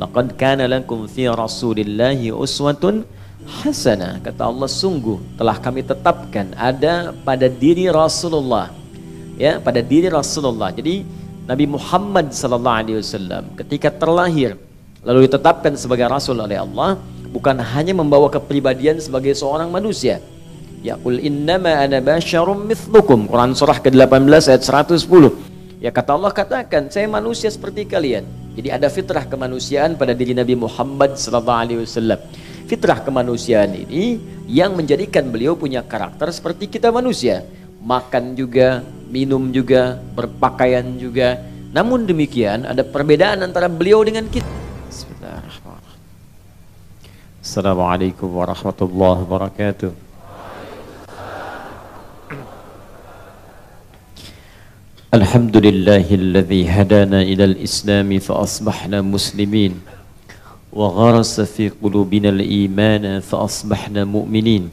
Laqad kana lakum fi Rasulillahi uswatun hasanah. Kata Allah, sungguh telah kami tetapkan ada pada diri Rasulullah, ya, pada diri Rasulullah. Jadi Nabi Muhammad SAW ketika terlahir lalu ditetapkan sebagai Rasul oleh Allah, bukan hanya membawa kepribadian sebagai seorang manusia. Ya, qul innama ana basyarum mithlukum, Quran surah ke-18 ayat 110. Ya, kata Allah, katakan saya manusia seperti kalian. Jadi ada fitrah kemanusiaan pada diri Nabi Muhammad SAW. Fitrah kemanusiaan ini yang menjadikan beliau punya karakter seperti kita manusia, makan juga, minum juga, berpakaian juga. Namun demikian ada perbedaan antara beliau dengan kita. Bismillahirrahmanirrahim. Assalamualaikum warahmatullahi wabarakatuh. Alhamdulillahilladzi hadana ilal islami fa asbahna muslimin wa gharasa fi qulubina al-iman fa asbahna mu'minin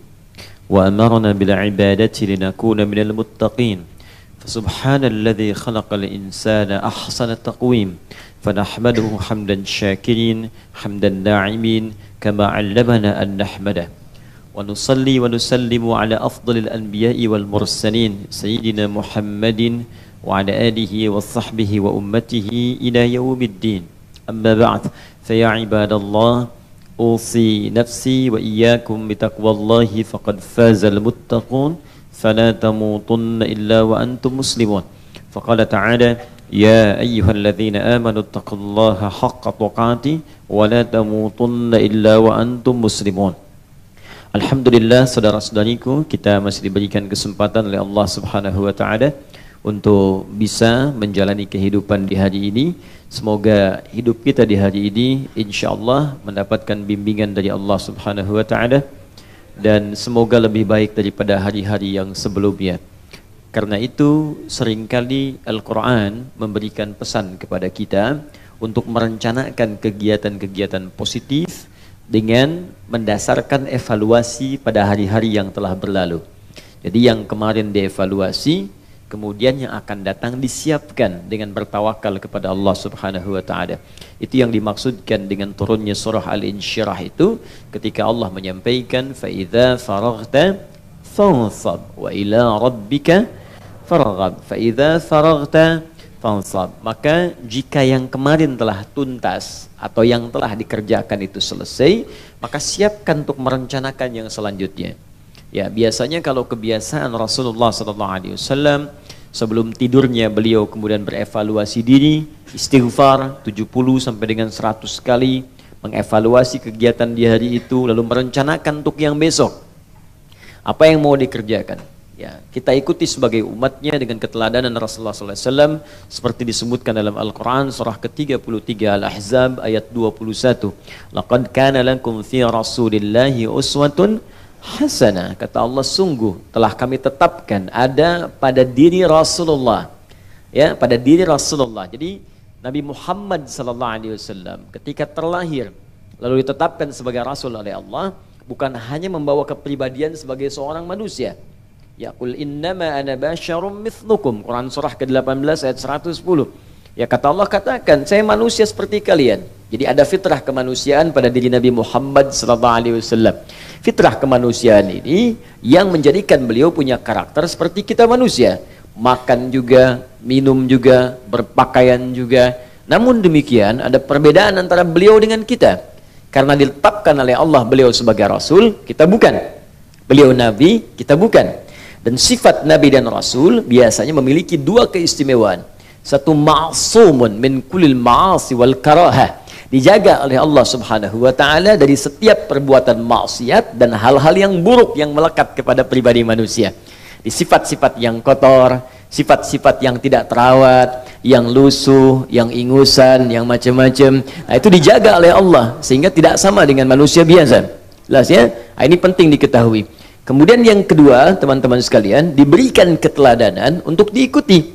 wa amarna bil ibadati linakuna minal muttaqin fa subhanalladzi khalaqal insana ahsana taqwim fa nahmaduhu hamdan syakirin hamdan na'imin kama 'allamana an nahmadah wa nusalli wa nusallimu ala afdalil anbiya'i wal mursalin sayyidina Muhammadin wa ala alihi wa sahbihi wa ummatihi ila yaumiddin. Amma ba'd, fa ya ibadallah, usi nafsi wa iyyakum bitaqwallahi faqad fazal muttaqun fala tamutunna illa wa antum muslimun. Faqala ta'ala ya ayyuhalladzina amanu taqullaha haqqa tuqatih wa la tamutunna illa wa antum muslimun. Alhamdulillah, saudara-saudariku, kita masih diberikan kesempatan oleh Allah Subhanahu wa taala untuk bisa menjalani kehidupan di hari ini. Semoga hidup kita di hari ini insyaallah mendapatkan bimbingan dari Allah Subhanahu wa taala, dan semoga lebih baik daripada hari-hari yang sebelumnya. Karena itu seringkali Al-Quran memberikan pesan kepada kita untuk merencanakan kegiatan-kegiatan positif dengan mendasarkan evaluasi pada hari-hari yang telah berlalu. Jadi yang kemarin dievaluasi, kemudian yang akan datang disiapkan dengan bertawakal kepada Allah Subhanahu wa taala. Itu yang dimaksudkan dengan turunnya surah Al-Insyirah itu, ketika Allah menyampaikan fa idza faraghta fansab wa ila rabbika farghab. Fa idza faraghta fansab. Maka jika yang kemarin telah tuntas atau yang telah dikerjakan itu selesai, maka siapkan untuk merencanakan yang selanjutnya. Ya, biasanya kalau kebiasaan Rasulullah SAW sebelum tidurnya beliau kemudian berevaluasi diri, istighfar 70 sampai dengan 100 kali, mengevaluasi kegiatan di hari itu, lalu merencanakan untuk yang besok. Apa yang mau dikerjakan? Ya, kita ikuti sebagai umatnya dengan keteladanan Rasulullah SAW seperti disebutkan dalam Al-Quran surah ke-33 Al-Ahzab ayat 21. Laqad kana lakum fi Rasulillahi uswatun hasanah. Kata Allah, sungguh telah kami tetapkan ada pada diri Rasulullah, ya, pada diri Rasulullah. Jadi Nabi Muhammad SAW ketika terlahir lalu ditetapkan sebagai Rasul oleh Allah, bukan hanya membawa kepribadian sebagai seorang manusia. Ya, qul innama ana basyarum mithlukum, Quran surah ke-18 ayat 110. Ya, kata Allah, katakan saya manusia seperti kalian. Jadi ada fitrah kemanusiaan pada diri Nabi Muhammad SAW. Fitrah kemanusiaan ini yang menjadikan beliau punya karakter seperti kita manusia, makan juga, minum juga, berpakaian juga. Namun demikian ada perbedaan antara beliau dengan kita, karena ditetapkan oleh Allah beliau sebagai Rasul, kita bukan. Beliau Nabi, kita bukan. Dan sifat Nabi dan Rasul biasanya memiliki dua keistimewaan. Satu, ma'sumun min kulil ma'asi wal karahah, dijaga oleh Allah Subhanahu wa taala dari setiap perbuatan maksiat dan hal-hal yang buruk yang melekat kepada pribadi manusia. Di sifat-sifat yang kotor, sifat-sifat yang tidak terawat, yang lusuh, yang ingusan, yang macam-macam. Nah, itu dijaga oleh Allah sehingga tidak sama dengan manusia biasa. Jelas ya? Nah, ini penting diketahui. Kemudian yang kedua, teman-teman sekalian, diberikan keteladanan untuk diikuti.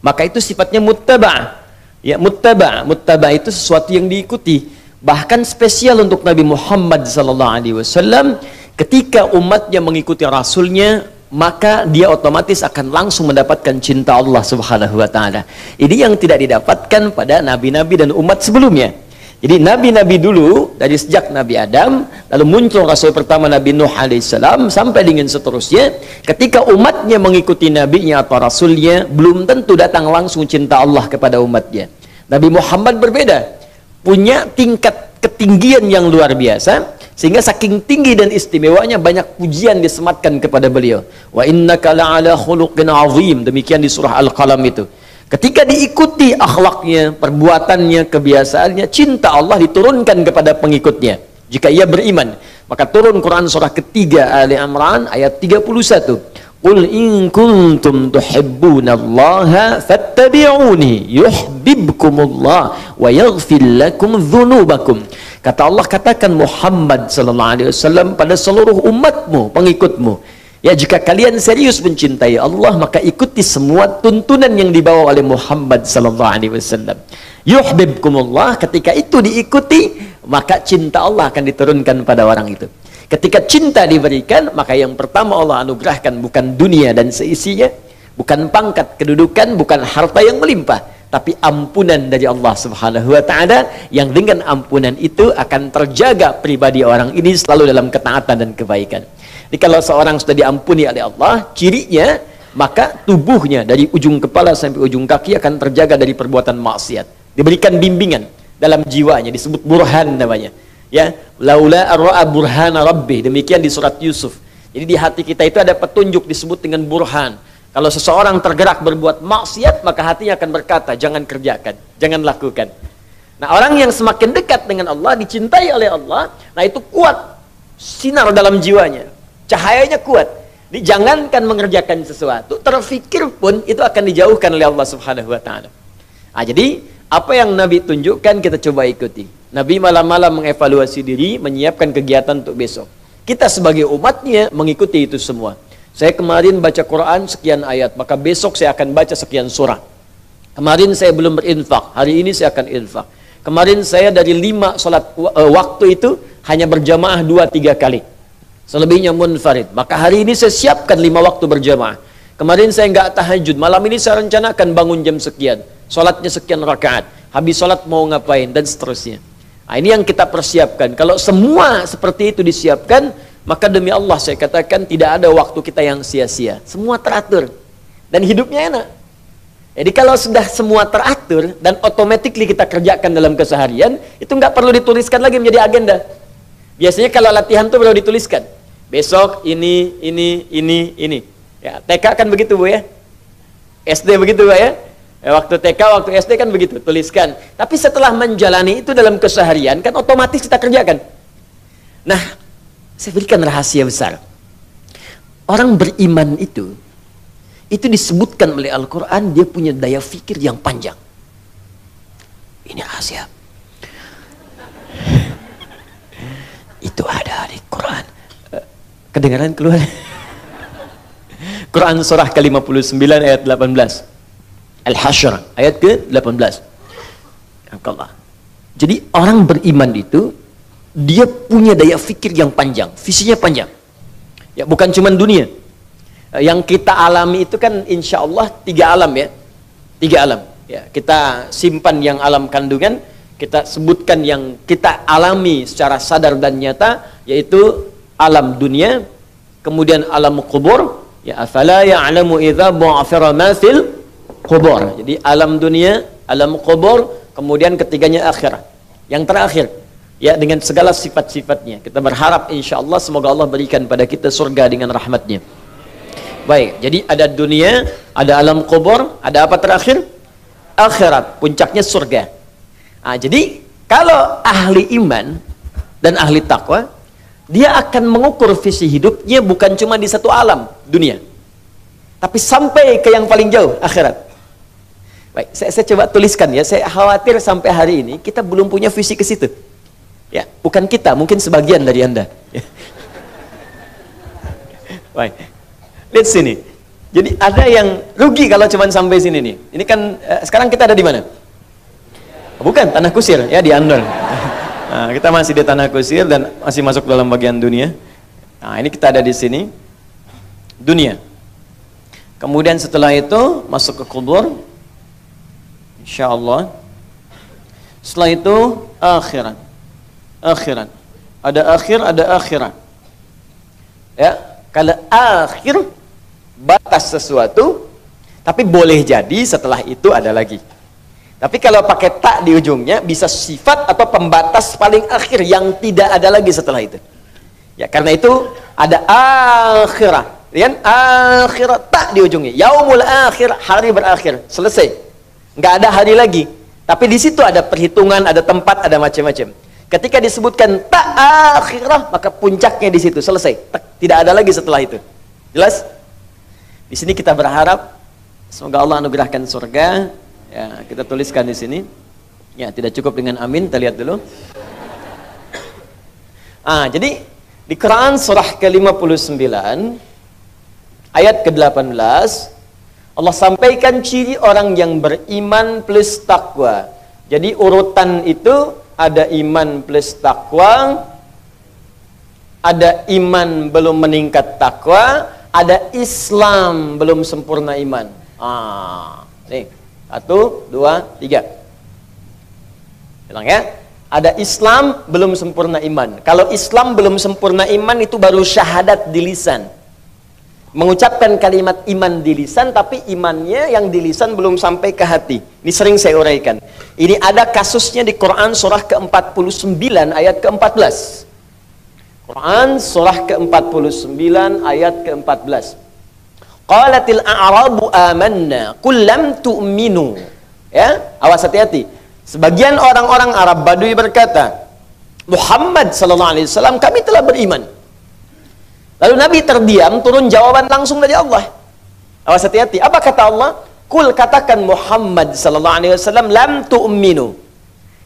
Maka itu sifatnya muttaba'. Ya, muttaba' itu sesuatu yang diikuti. Bahkan spesial untuk Nabi Muhammad SAW, ketika umatnya mengikuti Rasulnya, maka dia otomatis akan langsung mendapatkan cinta Allah Subhanahu wa taala. Ini yang tidak didapatkan pada nabi-nabi dan umat sebelumnya. Jadi nabi-nabi dulu dari sejak Nabi Adam, lalu muncul Rasul pertama Nabi Nuh alaihissalam sampai dengan seterusnya. Ketika umatnya mengikuti nabinya atau rasulnya, belum tentu datang langsung cinta Allah kepada umatnya. Nabi Muhammad berbeda, punya tingkat ketinggian yang luar biasa, sehingga saking tinggi dan istimewanya banyak pujian disematkan kepada beliau. Wa innaka la'ala khuluqin azim, demikian di surah Al-Qalam itu. Ketika diikuti akhlaknya, perbuatannya, kebiasaannya, cinta Allah diturunkan kepada pengikutnya. Jika ia beriman, maka turun Quran surah ketiga Ali Imran ayat 31. Qul in kuntum tuhibbunallaha fattabi'uni yuhibbukumullah wa yaghfir lakum dzunubakum. Kata Allah, katakan Muhammad sallallahu alaihi wasallam pada seluruh umatmu, pengikutmu, ya, jika kalian serius mencintai Allah, maka ikuti semua tuntunan yang dibawa oleh Muhammad sallallahu alaihi wasallam. Yuhibbukumullah, ketika itu diikuti, maka cinta Allah akan diturunkan pada orang itu. Ketika cinta diberikan, maka yang pertama Allah anugerahkan bukan dunia dan seisinya, bukan pangkat kedudukan, bukan harta yang melimpah, tapi ampunan dari Allah Subhanahu wa taala, yang dengan ampunan itu akan terjaga pribadi orang ini selalu dalam ketaatan dan kebaikan. Jadi kalau seorang sudah diampuni oleh Allah, cirinya maka tubuhnya dari ujung kepala sampai ujung kaki akan terjaga dari perbuatan maksiat. Diberikan bimbingan dalam jiwanya, disebut burhan namanya. Ya, laula ar-ra'a burhana rabbih, demikian di surat Yusuf. Jadi di hati kita itu ada petunjuk disebut dengan burhan. Kalau seseorang tergerak berbuat maksiat, maka hatinya akan berkata, jangan kerjakan, jangan lakukan. Nah, orang yang semakin dekat dengan Allah, dicintai oleh Allah, nah itu kuat sinar dalam jiwanya. Cahayanya kuat. Jangankan mengerjakan sesuatu, terfikir pun itu akan dijauhkan oleh Allah Subhanahu wa taala. Nah, jadi apa yang Nabi tunjukkan kita coba ikuti. Nabi malam-malam mengevaluasi diri, menyiapkan kegiatan untuk besok. Kita sebagai umatnya mengikuti itu semua. Saya kemarin baca Quran sekian ayat, maka besok saya akan baca sekian surah. Kemarin saya belum berinfak, hari ini saya akan infak. Kemarin saya dari 5 salat waktu itu hanya berjamaah 2-3 kali. Selebihnya munfarid. Maka hari ini saya siapkan 5 waktu berjamaah. Kemarin saya nggak tahajud, malam ini saya rencanakan bangun jam sekian, salatnya sekian rakaat, habis salat mau ngapain, dan seterusnya. Nah, ini yang kita persiapkan. Kalau semua seperti itu disiapkan, maka demi Allah saya katakan tidak ada waktu kita yang sia-sia. Semua teratur dan hidupnya enak. Jadi kalau sudah semua teratur dan automatically kita kerjakan dalam keseharian, itu nggak perlu dituliskan lagi menjadi agenda. Biasanya kalau latihan tuh perlu dituliskan. Besok ini. Ya, TK kan begitu Bu ya. SD begitu Bu ya. Waktu TK, waktu SD kan begitu, tuliskan. Tapi setelah menjalani itu dalam keseharian, kan otomatis kita kerjakan. Nah, saya berikan rahasia besar. Orang beriman itu disebutkan oleh Al-Quran, dia punya daya fikir yang panjang. Ini rahasia. Itu ada di Quran. Kedengaran keluar? Quran surah ke-59 ayat 18. Al-Hasyr ayat ke-18. Jadi orang beriman itu dia punya daya fikir yang panjang, visinya panjang. Ya, bukan cuma dunia. Yang kita alami itu kan insya Allah 3 alam ya. 3 alam. Ya, kita simpan yang alam kandungan, kita sebutkan yang kita alami secara sadar dan nyata, yaitu alam dunia, kemudian alam kubur, ya afala ya'lamu idza bu'athira ma fil kubur. Jadi alam dunia, alam kubur, kemudian ketiganya akhirat. Yang terakhir, ya dengan segala sifat-sifatnya. Kita berharap insya Allah semoga Allah berikan pada kita surga dengan rahmatnya. Baik, jadi ada dunia, ada alam kubur, ada apa terakhir? Akhirat, puncaknya surga. Nah, jadi kalau ahli iman dan ahli takwa, dia akan mengukur visi hidupnya bukan cuma di satu alam dunia, tapi sampai ke yang paling jauh, akhirat. Baik, saya coba tuliskan ya. Saya khawatir sampai hari ini kita belum punya visi ke situ. Ya, bukan kita, mungkin sebagian dari Anda. Baik, lihat sini. Jadi ada yang rugi kalau cuma sampai sini nih. Ini kan sekarang kita ada di mana? Bukan tanah kusir ya, di Andor. Nah, kita masih di tanah kusir dan masih masuk dalam bagian dunia. Nah, ini kita ada di sini, dunia. Kemudian setelah itu masuk ke kubur, insya Allah. Setelah itu akhiran. Akhiran. Ada akhir, ada akhiran. Ya, kalau akhir batas sesuatu, tapi boleh jadi setelah itu ada lagi. Tapi kalau pakai tak di ujungnya bisa sifat atau pembatas paling akhir yang tidak ada lagi setelah itu. Ya, karena itu ada akhirah. Lihat akhirat tak di ujungnya. Yaumul akhir, hari berakhir, selesai. Nggak ada hari lagi. Tapi di situ ada perhitungan, ada tempat, ada macam-macam. Ketika disebutkan tak akhirah, maka puncaknya di situ, selesai. Tidak ada lagi setelah itu. Jelas? Di sini kita berharap semoga Allah anugerahkan surga. Ya, kita tuliskan di sini. Ya, tidak cukup dengan amin, kita lihat dulu. Jadi di Quran surah ke-59 ayat ke-18 Allah sampaikan ciri orang yang beriman plus takwa. Jadi urutan itu ada iman plus takwa, ada iman belum meningkat takwa, ada Islam belum sempurna iman. Nih. 1, 2, 3. Bilang ya. Ada Islam belum sempurna iman. Kalau Islam belum sempurna iman itu baru syahadat di lisan. Mengucapkan kalimat iman di lisan, tapi imannya yang di lisan belum sampai ke hati. Ini sering saya uraikan. Ini ada kasusnya di Quran surah ke-49 ayat ke-14. Quran surah ke-49 ayat ke-14. Qalatil a'rabu amanna qul lam tu'minu. Ya, awas hati-hati. Sebagian orang-orang Arab Badui berkata, Muhammad sallallahu alaihi wasallam, kami telah beriman. Lalu Nabi terdiam, turun jawaban langsung dari Allah. Awas hati-hati. Apa kata Allah? Qul, katakan Muhammad sallallahu alaihi wasallam, lam tu'minu.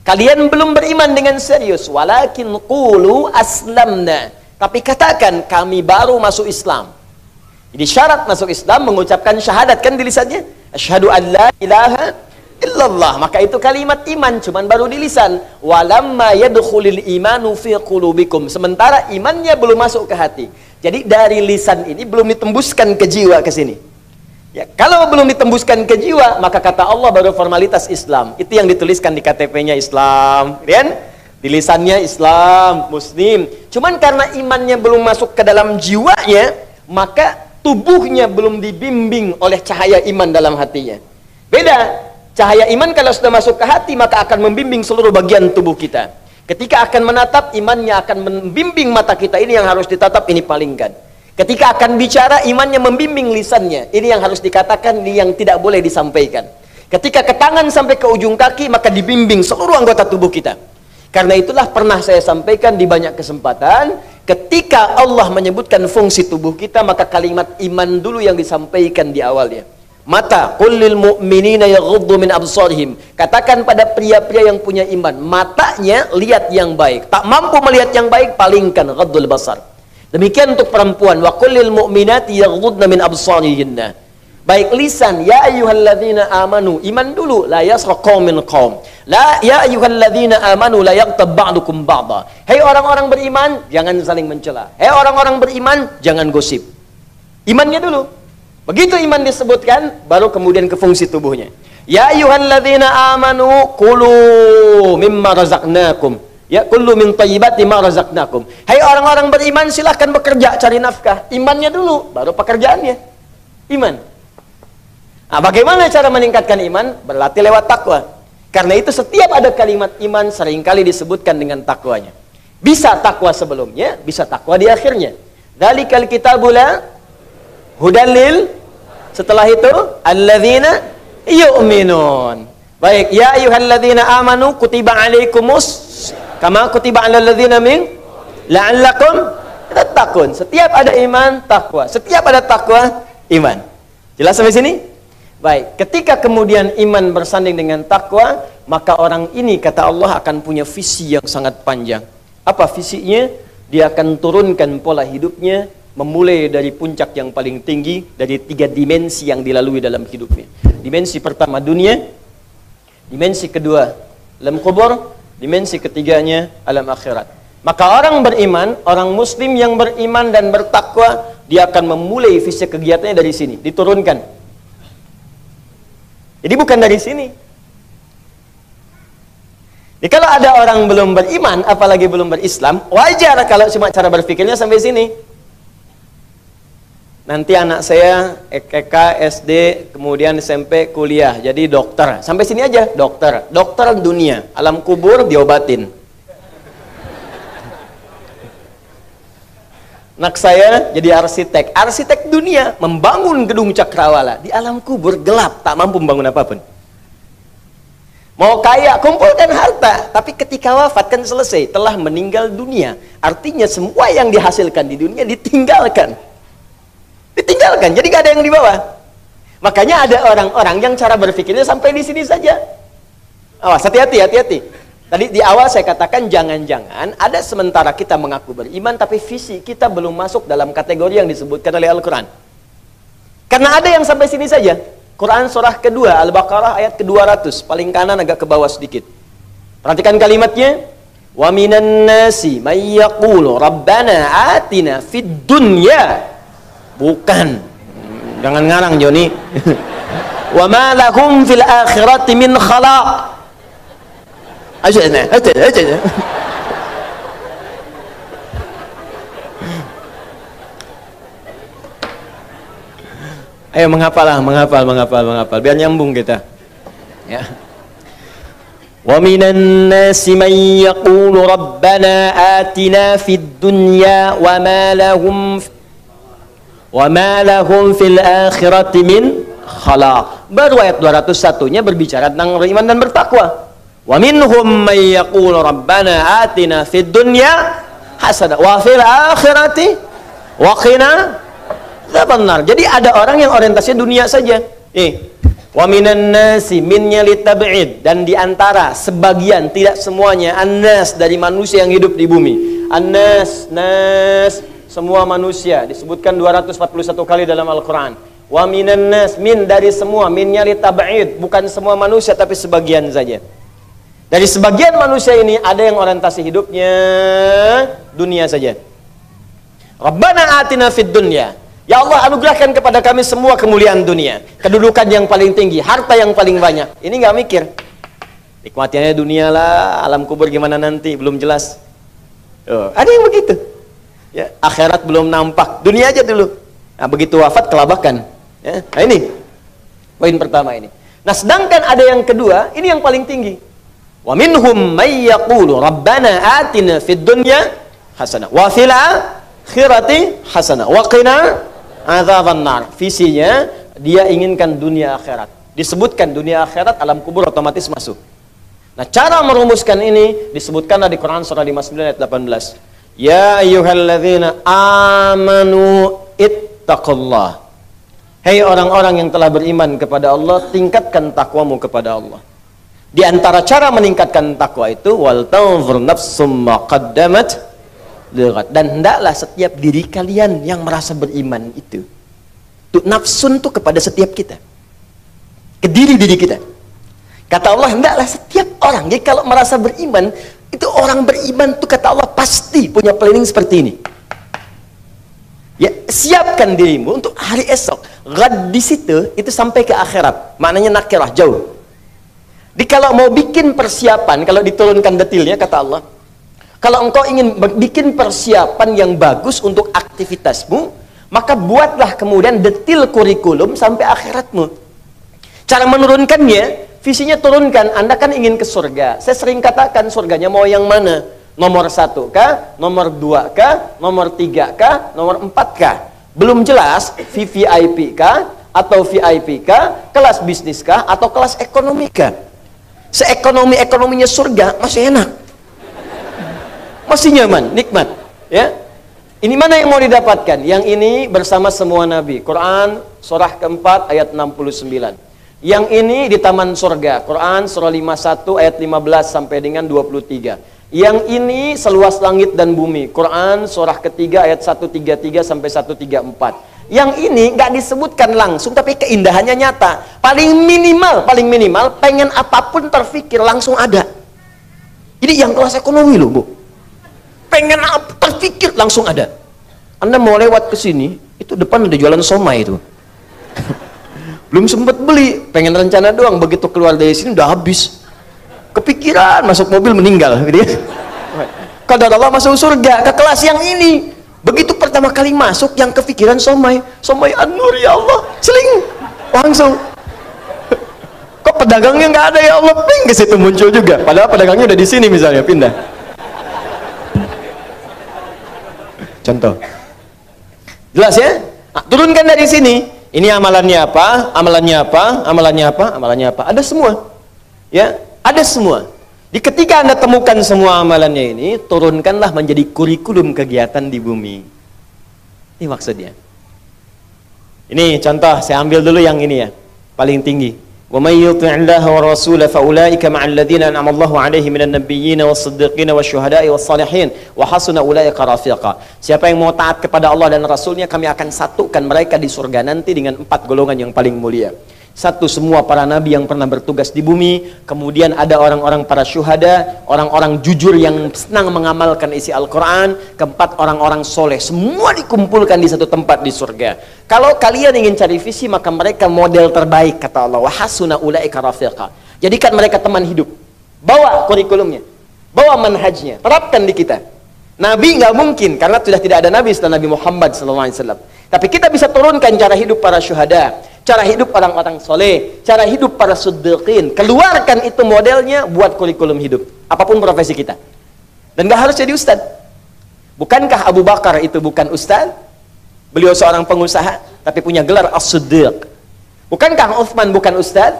Kalian belum beriman dengan serius, walakin qulu aslamna. Tapi katakan kami baru masuk Islam. Jadi syarat masuk Islam mengucapkan syahadat kan di lisannya. Asyhadu an la ilaha illallah. Maka itu kalimat iman cuman baru di lisan. Walamma yadkhulul imanu fi qulubikum. Sementara imannya belum masuk ke hati. Jadi dari lisan ini belum ditembuskan ke jiwa ke sini. Ya, kalau belum ditembuskan ke jiwa, maka kata Allah baru formalitas Islam. Itu yang dituliskan di KTP-nya Islam, kan? Di lisannya Islam, Muslim. Cuman karena imannya belum masuk ke dalam jiwanya, maka tubuhnya belum dibimbing oleh cahaya iman dalam hatinya. Beda, cahaya iman kalau sudah masuk ke hati maka akan membimbing seluruh bagian tubuh kita. Ketika akan menatap, imannya akan membimbing mata kita, ini yang harus ditatap, ini palingkan. Ketika akan bicara, imannya membimbing lisannya, ini yang harus dikatakan, ini yang tidak boleh disampaikan. Ketika ke tangan sampai ke ujung kaki, maka dibimbing seluruh anggota tubuh kita. Karena itulah pernah saya sampaikan di banyak kesempatan, ketika Allah menyebutkan fungsi tubuh kita, maka kalimat iman dulu yang disampaikan di awalnya. Mata, qul lil mu'minina yaghuddu min absarihim. Katakan pada pria-pria yang punya iman, matanya lihat yang baik. Tak mampu melihat yang baik, palingkan, ghaddul basar. Demikian untuk perempuan, wa qul lil mu'minati yaghuddna min absarihinna. Baik lisan, ya ayyuhalladzina amanu, iman dulu, la yasra qaumin qaum. La ya ayyuhalladzina amanu la yaghtab ba'dukum ba'dha. Hei orang-orang beriman, jangan saling mencela. Hei orang-orang beriman, jangan gosip. Imannya dulu. Begitu iman disebutkan, baru kemudian ke fungsi tubuhnya. Ya ayyuhalladzina amanu kulu mimma razaqnakum. Ya kullu min thayyibati ma razaqnakum. Hei orang-orang beriman, silahkan bekerja cari nafkah. Imannya dulu, baru pekerjaannya. Iman. Nah, bagaimana cara meningkatkan iman? Berlatih lewat takwa. Karena itu setiap ada kalimat iman seringkali disebutkan dengan takwanya. Bisa takwa sebelumnya, bisa takwa di akhirnya. Dzalikal kitabul la hudalil. Setelah itu alladzina yu'minun. Baik, ya ayyuhalladzina amanu kutiba alaikumus kama kutiba alal ladzina min la'allakum tattaqun. Setiap ada iman, takwa. Setiap ada takwa, iman. Jelas sampai sini? Baik, ketika kemudian iman bersanding dengan takwa, maka orang ini kata Allah akan punya visi yang sangat panjang. Apa visinya? Dia akan turunkan pola hidupnya, memulai dari puncak yang paling tinggi, dari 3 dimensi yang dilalui dalam hidupnya. Dimensi pertama dunia, dimensi kedua alam kubur, dimensi ketiganya alam akhirat. Maka orang beriman, orang muslim yang beriman dan bertakwa, dia akan memulai visi kegiatannya dari sini, diturunkan. Jadi bukan dari sini. Jadi kalau ada orang belum beriman, apalagi belum berislam, wajar kalau cuma cara berpikirnya sampai sini. Nanti anak saya TK, SD, kemudian SMP, kuliah, jadi dokter. Sampai sini aja, dokter. Dokter dunia, alam kubur diobatin. Anak saya jadi arsitek. Arsitek dunia, membangun gedung cakrawala. Di alam kubur gelap, tak mampu membangun apapun. Mau kaya, kumpulkan harta. Tapi ketika wafat kan selesai, telah meninggal dunia. Artinya semua yang dihasilkan di dunia ditinggalkan. Ditinggalkan, jadi gak ada yang dibawa. Makanya ada orang-orang yang cara berpikirnya sampai di sini saja. Awas, hati-hati, hati-hati. Tadi di awal saya katakan jangan-jangan ada sementara kita mengaku beriman tapi visi kita belum masuk dalam kategori yang disebutkan oleh Al-Quran. Karena ada yang sampai sini saja. Quran surah kedua, Al-Baqarah ayat ke-200, paling kanan agak ke bawah sedikit. Perhatikan kalimatnya. Wa minan nasi may yaqulu rabbana atina fid dunya. Bukan. Jangan ngarang Joni. Wa ma lahum fil akhirati min khalaq. Aja. Ayo menghafal biar nyambung kita. Ya. Wa minan nasi may yaqulu rabbana atina fid dunya wa ma lahum fil akhirati min khalaq. Baru ayat 201-nya berbicara tentang beriman dan bertakwa. Wa minhum may yaqulu rabbana atina fid dunya hasanah wa fil akhirati wa qina adzabannar. Jadi ada orang yang orientasinya dunia saja. Wa minan nasi minnya litab'id, dan diantara sebagian, tidak semuanya, annas dari manusia yang hidup di bumi. Annas, nas, semua manusia disebutkan 241 kali dalam Al-Qur'an. Wa minan nas, min dari semua, minnya litab'id, bukan semua manusia tapi sebagian saja. Dari sebagian manusia ini ada yang orientasi hidupnya dunia saja. Rabbana atina fid dunya. Ya Allah, anugerahkan kepada kami semua kemuliaan dunia, kedudukan yang paling tinggi, harta yang paling banyak. Ini nggak mikir. Nikmatiannya dunia lah, alam kubur gimana nanti belum jelas. Ada yang begitu. Ya, akhirat belum nampak, dunia aja dulu. Nah, begitu wafat kelabakan. Ya, nah ini poin pertama ini. Nah, sedangkan ada yang kedua, ini yang paling tinggi. Wa minhum may yaqulu rabbana atina fid dunya hasanah wa fil akhirati hasanah wa qina adzabannar. Visinya dia inginkan dunia akhirat. Disebutkan dunia akhirat, alam kubur otomatis masuk. Nah, cara merumuskan ini disebutkan di Quran surah 59 ayat 18. Ya ayyuhalladzina amanu ittaqullah. Hei orang-orang yang telah beriman kepada Allah, tingkatkan takwamu kepada Allah. Di antara cara meningkatkan takwa itu wal tanzur nafsum ma qaddamat ligat, dan hendaklah setiap diri kalian yang merasa beriman itu nafsun tuh kepada setiap kita, ke diri kita. Kata Allah, hendaklah setiap orang, jadi kalau merasa beriman itu, orang beriman tuh kata Allah pasti punya planning seperti ini. Ya, siapkan dirimu untuk hari esok. Ghad di situ itu sampai ke akhirat, maknanya nakirah, jauh. Jadi kalau mau bikin persiapan, kalau diturunkan detailnya kata Allah, kalau engkau ingin bikin persiapan yang bagus untuk aktivitasmu, maka buatlah kemudian detail kurikulum sampai akhiratmu. Cara menurunkannya, visinya turunkan. Anda kan ingin ke surga. Saya sering katakan, surganya mau yang mana? Nomor 1 kah? Nomor 2 kah? Nomor 3 kah? Nomor 4 kah? Belum jelas VVIP kah? Atau VIP kah? Kelas bisnis kah? Atau kelas ekonomi kah? Seekonomi-ekonominya surga masih enak, masih nyaman, nikmat. Ya, ini mana yang mau didapatkan? Yang ini bersama semua nabi. Quran surah keempat ayat 69. Yang ini di taman surga. Quran surah 51 ayat 15 sampai dengan 23. Yang ini seluas langit dan bumi. Quran surah ketiga ayat 133 sampai 134. Yang ini nggak disebutkan langsung, tapi keindahannya nyata. Paling minimal pengen apapun terfikir langsung ada. Jadi yang kelas ekonomi loh, Bu, pengen terfikir langsung ada. Anda mau lewat ke sini, itu depan ada jualan somai itu. Belum sempat beli, pengen rencana doang, begitu keluar dari sini udah habis. kepikiran masuk mobil meninggal gitu ya. Kadar Allah masuk surga ke kelas yang ini. Begitu pertama kali masuk yang kepikiran somai an-nur ya Allah, seling langsung. Kok pedagangnya nggak ada ya Allah, ping ke situ muncul juga. Padahal pedagangnya udah di sini misalnya pindah. Contoh. Jelas ya? Nah, turunkan dari sini. Ini amalannya apa? Amalannya apa? Amalannya apa? Amalannya apa? Ada semua. Ya, ada semua. Di ketika Anda temukan semua amalannya ini, turunkanlah menjadi kurikulum kegiatan di bumi. Ini maksudnya. Ini contoh, saya ambil dulu yang ini ya, paling tinggi. وَمَنْ يُطِعِ اللَّهَ وَرَسُولَهُ فَأُولَٰئِكَ مَعَ الَّذِينَ أَنْعَمَ اللَّهُ عَلَيْهِم مِنَ النَّبِيِّينَ وَالصِّدِّيقِينَ وَالشُّهَدَاءِ وَالصَّالِحِينَ وَحَسُنَ أُولَٰئِكَ رَفِيقًا. Siapa yang mau taat kepada Allah dan Rasulnya, kami akan satukan mereka di surga nanti dengan 4 golongan yang paling mulia. Satu, semua para nabi yang pernah bertugas di bumi. Kemudian ada orang-orang para syuhada, orang-orang jujur yang senang mengamalkan isi Al-Quran. Keempat, orang-orang soleh. Semua dikumpulkan di satu tempat di surga. Kalau kalian ingin cari visi, maka mereka model terbaik, kata Allah. Wa hasuna ulaika rafiqa. Jadikan mereka teman hidup. Bawa kurikulumnya, bawa manhajnya, terapkan di kita. Nabi nggak mungkin, karena sudah tidak ada nabi setelah Nabi Muhammad SAW. Tapi kita bisa turunkan cara hidup para syuhada, cara hidup orang-orang soleh, cara hidup para siddiqin. Keluarkan itu modelnya, buat kurikulum hidup. Apapun profesi kita. Dan gak harus jadi ustad. Bukankah Abu Bakar itu bukan ustad? Beliau seorang pengusaha, tapi punya gelar as-siddiq. Bukankah Utsman bukan ustad,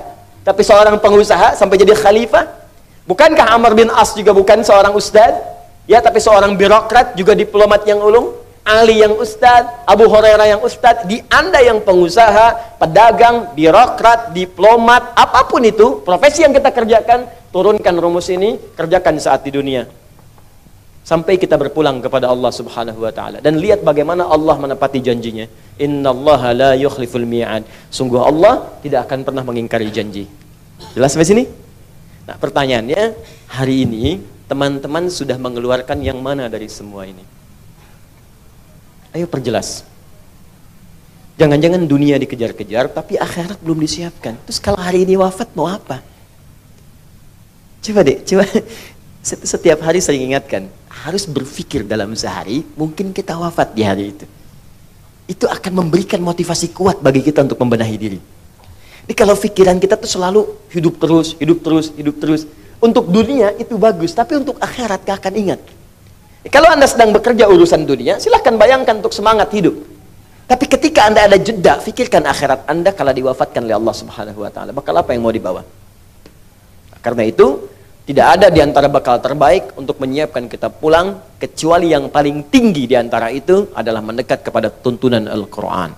tapi seorang pengusaha sampai jadi khalifah? Bukankah Amr bin As juga bukan seorang ustad, ya, tapi seorang birokrat, juga diplomat yang ulung? Ali yang ustad, Abu Hurairah yang ustad, di Anda yang pengusaha, pedagang, birokrat, diplomat, apapun itu, profesi yang kita kerjakan, turunkan rumus ini, kerjakan saat di dunia. Sampai kita berpulang kepada Allah Subhanahu wa Ta'ala. Dan lihat bagaimana Allah menepati janjinya. Innallaha la yukhliful mi'ad. Sungguh Allah tidak akan pernah mengingkari janji. Jelas sampai sini? Nah, pertanyaannya, hari ini teman-teman sudah mengeluarkan yang mana dari semua ini? Ayo perjelas. Jangan-jangan dunia dikejar-kejar, tapi akhirat belum disiapkan. Terus kalau hari ini wafat mau apa? Coba deh, coba. Setiap hari saya ingatkan, harus berpikir dalam sehari, mungkin kita wafat di hari itu. Itu akan memberikan motivasi kuat bagi kita untuk membenahi diri. Jadi kalau pikiran kita tuh selalu hidup terus, hidup terus, hidup terus. Untuk dunia itu bagus, tapi untuk akhirat gak akan ingat. Kalau Anda sedang bekerja urusan dunia, silahkan bayangkan untuk semangat hidup. Tapi ketika Anda ada jeda, fikirkan akhirat Anda kalau diwafatkan oleh Allah Subhanahu wa Ta'ala. Bakal apa yang mau dibawa? Karena itu, tidak ada di antara bakal terbaik untuk menyiapkan kita pulang, kecuali yang paling tinggi di antara itu adalah mendekat kepada tuntunan Al-Quran.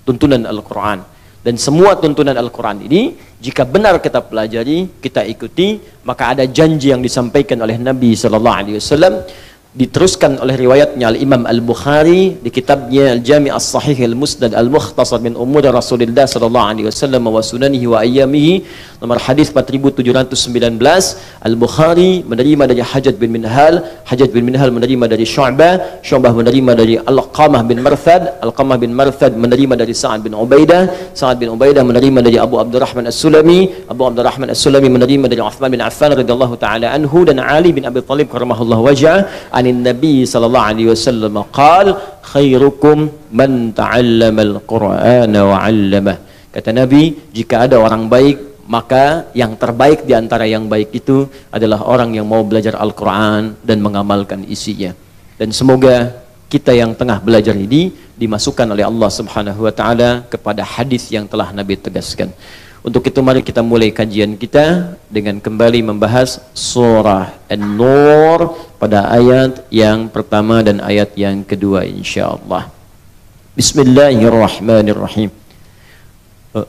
Tuntunan Al-Quran. Dan semua tuntunan Al-Quran ini, jika benar kita pelajari, kita ikuti, maka ada janji yang disampaikan oleh Nabi SAW, diteruskan oleh riwayatnya Al-Imam Al-Bukhari di kitabnya Al-Jami' As-Sahih Al-Musnad Al-Mukhtasar min Umur Rasulullah sallallahu alaihi wasallam wa sunanihi wa ayyamihi, nomor hadis 4719. Al-Bukhari menerima dari Hajjaj bin Minhal, Hajjaj bin Minhal menerima dari Syu'bah, Syu'bah menerima dari Al-Qamah bin Marthad, Al-Qamah bin Marthad menerima dari Sa'ad bin Ubaidah, Sa'ad bin Ubaidah menerima dari Abu Abdurrahman As-Sulami, Abu Abdurrahman As-Sulami menerima dari Uthman bin Affan radhiyallahu taala anhu, dan Ali bin Abi Thalib karamahullahu wajhah anin Nabi sallallahu alaihi wasallam qaal khairukum man ta'allamal Qur'ana wa 'allamah. Kata Nabi, jika ada orang baik, maka yang terbaik di antara yang baik itu adalah orang yang mau belajar Al-Qur'an dan mengamalkan isinya. Dan semoga kita yang tengah belajar ini dimasukkan oleh Allah Subhanahu wa taala kepada hadis yang telah Nabi tegaskan. Untuk itu mari kita mulai kajian kita dengan kembali membahas surah An-Nur pada ayat yang pertama dan ayat yang kedua insyaallah. Bismillahirrahmanirrahim.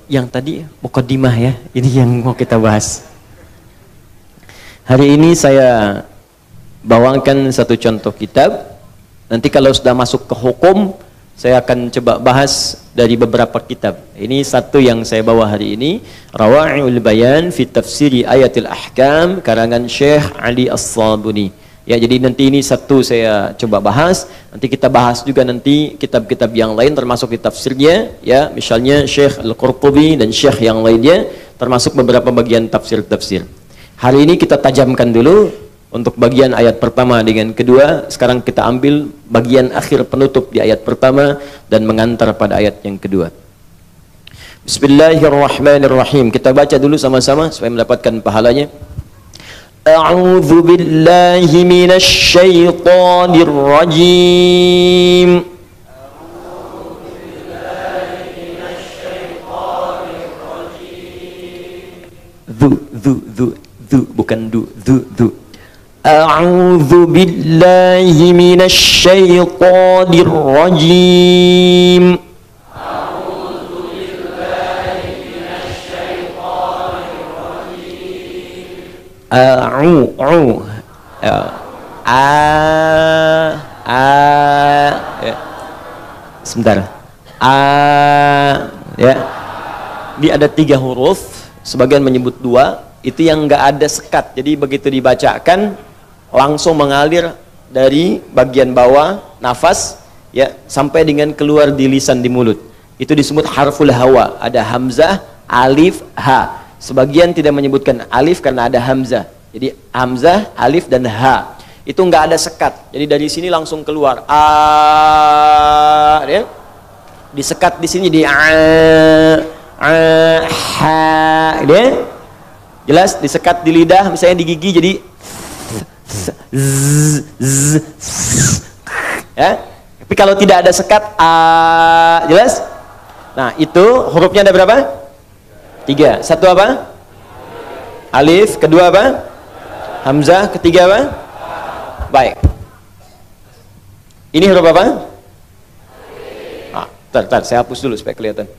Yang tadi muqaddimah ya, ini yang mau kita bahas. Hari ini saya bawakan satu contoh kitab. Nanti kalau sudah masuk ke hukum, saya akan coba bahas dari beberapa kitab. Ini satu yang saya bawa hari ini, Rawa'iul Bayan fi Tafsiri Ayatil Ahkam, karangan Syekh Ali As-Sabuni. Ya, jadi nanti ini satu saya coba bahas. Nanti kita bahas juga nanti kitab-kitab yang lain termasuk di tafsirnya, ya, misalnya Syekh Al-Qurtubi dan Syekh yang lainnya, termasuk beberapa bagian tafsir-tafsir. Hari ini kita tajamkan dulu untuk bagian ayat pertama dengan kedua. Sekarang kita ambil bagian akhir penutup di ayat pertama dan mengantar pada ayat yang kedua. Bismillahirrahmanirrahim. Kita baca dulu sama-sama supaya mendapatkan pahalanya. A'udzu billahi minasy syaithanir rajim. Bukan du. A'udzu billahi minasy syaithanir rajim. Sebentar. Ya. Ini ada 3 huruf, sebagian menyebut 2, itu yang nggak ada sekat. Jadi begitu dibacakan langsung mengalir dari bagian bawah nafas ya sampai dengan keluar di lisan, di mulut. Itu disebut harful hawa. Ada hamzah, alif, ha. Sebagian tidak menyebutkan alif karena ada hamzah. Jadi hamzah, alif dan ha. Itu nggak ada sekat. Jadi dari sini langsung keluar. Ya. Disekat di sini di ha. Ya. Jelas disekat di lidah, misalnya di gigi jadi ya. Tapi kalau tidak ada sekat jelas. Nah, itu hurufnya ada berapa? 3. Satu apa? Alif. Kedua apa? Hamzah. Ketiga apa? Baik. Ini huruf apa? Tar, saya hapus dulu supaya kelihatan.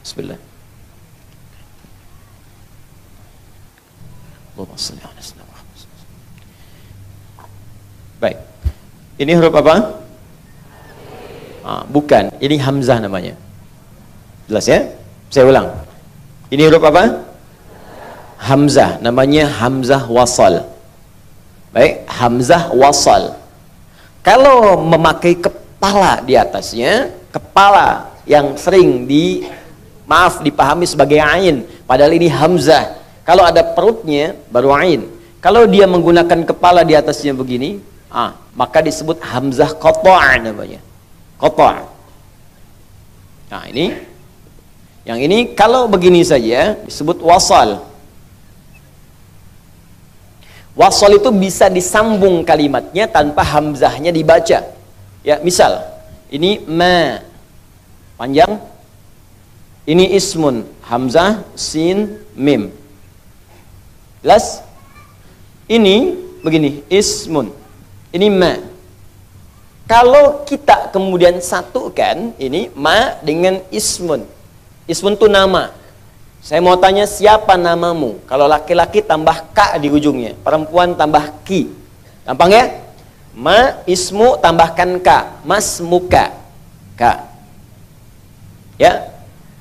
Bismillah. Baik. Ini huruf apa? Bukan. Ini hamzah namanya. Jelas ya? Saya ulang. Ini huruf apa? Hamzah, namanya hamzah wasal. Baik, hamzah wasal. Kalau memakai kepala di atasnya, kepala yang sering dipahami sebagai ain, padahal ini hamzah. Kalau ada perutnya baru ain. Kalau dia menggunakan kepala di atasnya begini, maka disebut hamzah qata' namanya. Qata'. Nah, ini yang ini kalau begini saja disebut wasal. Wasal itu bisa disambung kalimatnya tanpa hamzahnya dibaca. Ya, misal ini ma panjang, ini ismun, hamzah, sin, mim. Jelas? Ini begini, ismun. Ini ma. Kalau kita kemudian satukan ini ma dengan ismun. Ismun itu nama. Saya mau tanya siapa namamu? Kalau laki-laki tambah ka di ujungnya, perempuan tambah ki. Gampang ya? Ma ismu tambahkan ka, mas muka. Ka. Ya.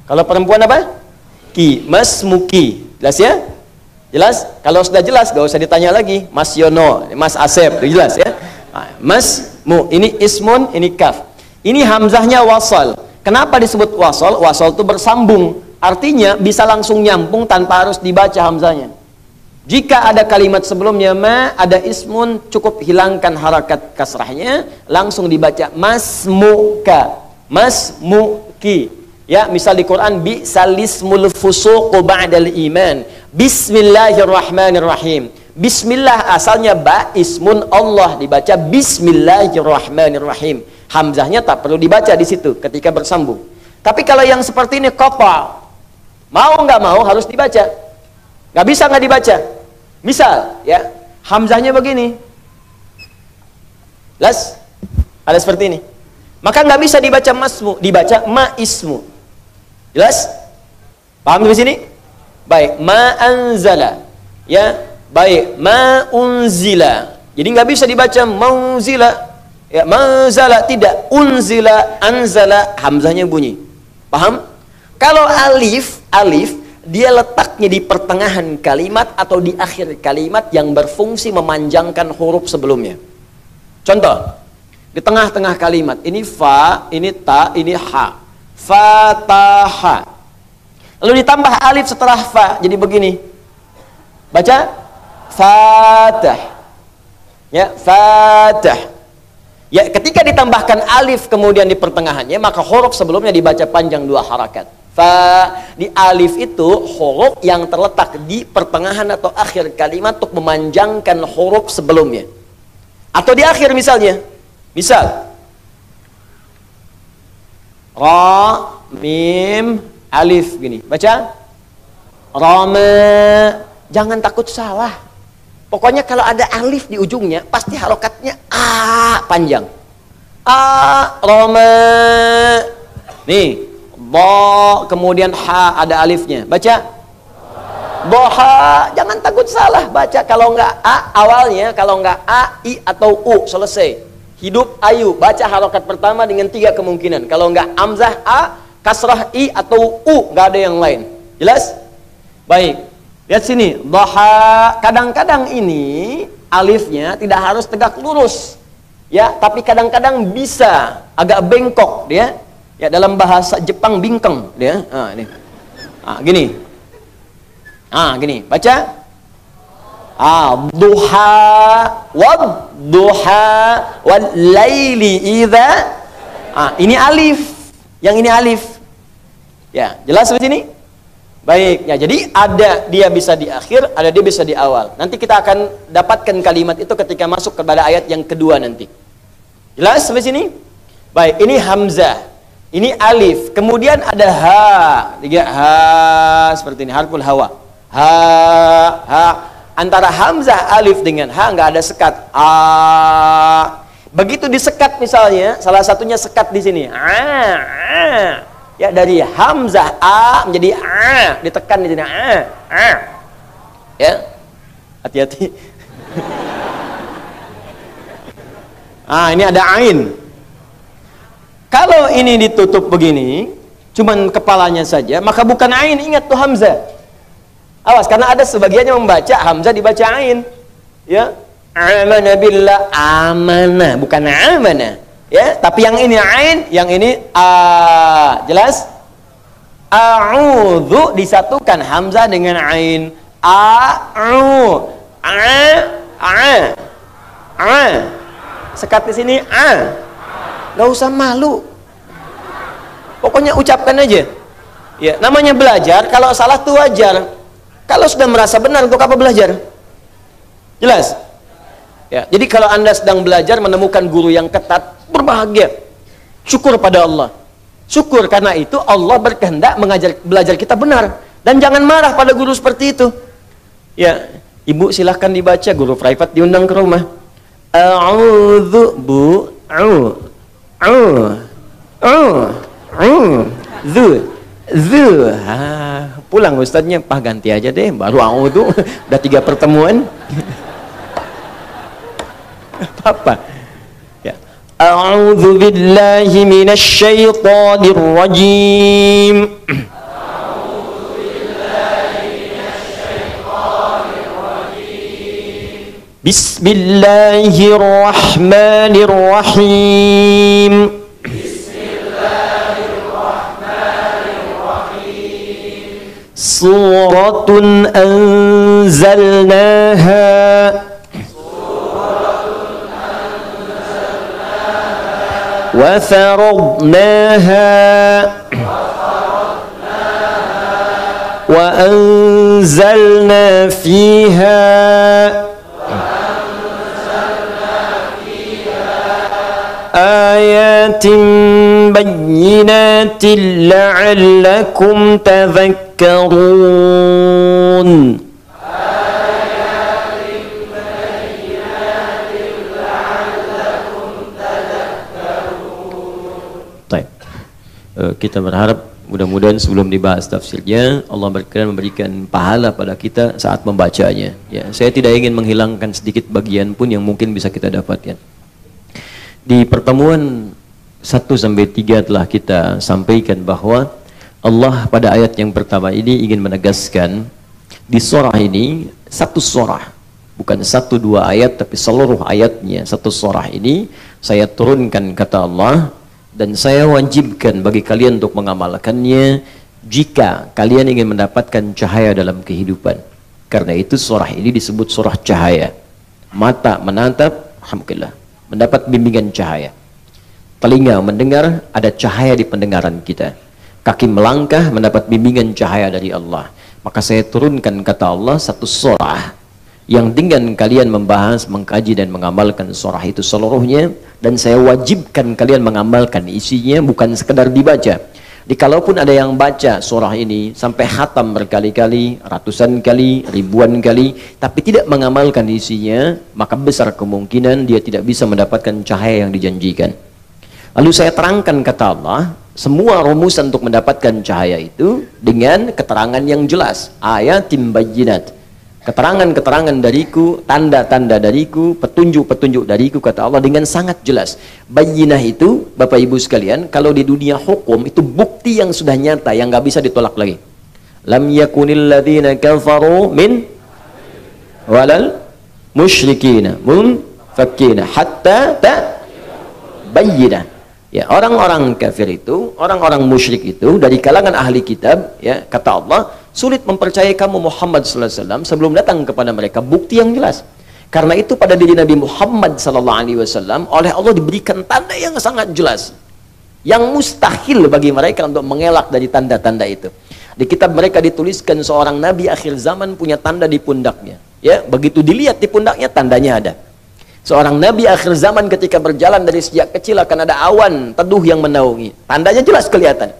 Kalau perempuan apa? Ki, mas muki. Jelas ya? Jelas? Kalau sudah jelas gak usah ditanya lagi. Mas Yono, Mas Asep, jelas ya? Mas mu, ini ismun, ini kaf. Ini hamzahnya wasal. Kenapa disebut wasal? Wasal itu bersambung. Artinya bisa langsung nyambung tanpa harus dibaca hamzahnya. Jika ada kalimat sebelumnya ma, ada ismun, cukup hilangkan harakat kasrahnya, langsung dibaca masmuka, masmuki. Ya, misal di Quran bi'salismul fusuqu ba'dal iman. Bismillahirrahmanirrahim. Bismillah asalnya ba, ismun Allah, dibaca bismillahirrahmanirrahim. Hamzahnya tak perlu dibaca di situ ketika bersambung. Tapi kalau yang seperti ini qata', mau nggak mau harus dibaca. Nggak bisa nggak dibaca. Misal ya, hamzahnya begini. Jelas? Ada seperti ini. Maka nggak bisa dibaca masmu, dibaca ma ismu. Jelas? Paham di sini? Baik, ma anzala. Ya, baik, ma unzila. Jadi nggak bisa dibaca maunzila. Ya, manzala tidak, unzila, anzala, hamzahnya bunyi. Paham? Kalau alif dia letaknya di pertengahan kalimat atau di akhir kalimat yang berfungsi memanjangkan huruf sebelumnya. Contoh, di tengah-tengah kalimat, ini fa, ini ta, ini ha. Fataha. Lalu ditambah alif setelah fa, jadi begini. Baca Fatah. Ya, Fatah. Ya, ketika ditambahkan alif kemudian di pertengahannya, maka huruf sebelumnya dibaca panjang 2 harakat. Di alif itu huruf yang terletak di pertengahan atau akhir kalimat untuk memanjangkan huruf sebelumnya. Atau di akhir misalnya. Misal ra, mim, alif gini. Baca. Rama. Jangan takut salah. Pokoknya kalau ada alif di ujungnya, pasti harokatnya a panjang. A, Roma. Nih, bo, kemudian ha ada alifnya. Baca. Boha. Jangan takut salah. Baca. Kalau enggak a awalnya, kalau enggak a, i atau u, selesai. Hidup ayu. Baca harokat pertama dengan 3 kemungkinan. Kalau enggak amzah a, kasrah i atau u, enggak ada yang lain. Jelas? Baik. Lihat sini, doha. Kadang-kadang ini alifnya tidak harus tegak lurus, ya, tapi kadang-kadang bisa agak bengkok dia. Ya, dalam bahasa Jepang bingkeng dia. Ini. Gini. Gini, baca. Duha wad duha wal laili idza. Ini alif. Yang ini alif. Ya, jelas di sini? Baik, ya, jadi ada dia bisa di akhir, ada dia bisa di awal. Nanti kita akan dapatkan kalimat itu ketika masuk kepada ayat yang kedua nanti. Jelas sampai sini? Baik, ini hamzah, ini alif, kemudian ada ha, 3 ha seperti ini, harful hawa. Ha. Antara hamzah alif dengan ha nggak ada sekat. Begitu disekat misalnya, salah satunya sekat di sini. Ya, dari hamzah a menjadi a, ditekan di sini a. Ya, hati-hati. Ini ada ain. Kalau ini ditutup begini, cuman kepalanya saja, maka bukan ain, ingat tuh hamzah. Awas, karena ada sebagian yang membaca hamzah dibaca ain. Ya, amana billah, amana, bukan amana. Ya, tapi yang ini ain, yang ini a. Jelas? A'udzu disatukan hamzah dengan ain. A'u. Sekat di sini a. Gak usah malu. Pokoknya ucapkan aja. Ya, namanya belajar, kalau salah tuh wajar. Kalau sudah merasa benar, untuk apa belajar? Jelas? Ya, jadi kalau Anda sedang belajar menemukan guru yang ketat, berbahagia, syukur pada Allah. Syukur karena itu Allah berkehendak belajar kita benar, dan jangan marah pada guru seperti itu. Ya, ibu silahkan dibaca, guru private diundang ke rumah. A'udzu bu zu. Pulang ustadznya, Pak ganti aja deh, baru a'udzu. Udah 3 pertemuan. Apa? Ya. A'udzu billahi minasy syaithanir rajim. A'udzu billahi minasy syaithanir rajim. Bismillahirrahmanirrahim. Bismillahirrahmanirrahim. Suratun anzalnaha وفرضناها وأنزلنا فيها آيات بينات لعلكم تذكرون. Kita berharap mudah-mudahan sebelum dibahas tafsirnya, Allah berkenan memberikan pahala pada kita saat membacanya. Ya, saya tidak ingin menghilangkan sedikit bagian pun yang mungkin bisa kita dapatkan. Di pertemuan 1-3 telah kita sampaikan bahwa Allah pada ayat yang pertama ini ingin menegaskan di surah ini, satu surah, bukan 1-2 ayat, tapi seluruh ayatnya satu surah ini saya turunkan, kata Allah, dan saya wajibkan bagi kalian untuk mengamalkannya jika kalian ingin mendapatkan cahaya dalam kehidupan. Karena itu surah ini disebut surah cahaya. Mata menatap, alhamdulillah, mendapat bimbingan cahaya. Telinga mendengar, ada cahaya di pendengaran kita. Kaki melangkah, mendapat bimbingan cahaya dari Allah. Maka saya turunkan, kata Allah, satu surah yang dengan kalian membahas, mengkaji dan mengamalkan surah itu seluruhnya, dan saya wajibkan kalian mengamalkan isinya, bukan sekedar dibaca. Kalaupun ada yang baca surah ini sampai khatam berkali-kali, ratusan kali, ribuan kali, tapi tidak mengamalkan isinya, maka besar kemungkinan dia tidak bisa mendapatkan cahaya yang dijanjikan. Lalu saya terangkan, kata Allah, semua rumusan untuk mendapatkan cahaya itu dengan keterangan yang jelas. Ayatim bayyinat. Keterangan-keterangan dariku, tanda-tanda dariku, petunjuk-petunjuk dariku, kata Allah, dengan sangat jelas. Bayyinah itu, Bapak Ibu sekalian, kalau di dunia hukum itu bukti yang sudah nyata, yang nggak bisa ditolak lagi. Lam yakunil ladzina kafaru min walal musyrikina munfakkina hatta bayyinah. Ya, orang-orang kafir itu, orang-orang musyrik itu dari kalangan ahli kitab, ya, kata Allah, sulit mempercayai kamu Muhammad sallallahu alaihi wasallam sebelum datang kepada mereka bukti yang jelas. Karena itu pada diri Nabi Muhammad sallallahu alaihi wasallam oleh Allah diberikan tanda yang sangat jelas, yang mustahil bagi mereka untuk mengelak dari tanda-tanda itu. Di kitab mereka dituliskan seorang nabi akhir zaman punya tanda di pundaknya. Ya, begitu dilihat di pundaknya tandanya ada. Seorang nabi akhir zaman ketika berjalan dari sejak kecil akan ada awan teduh yang menaungi. Tandanya jelas kelihatan.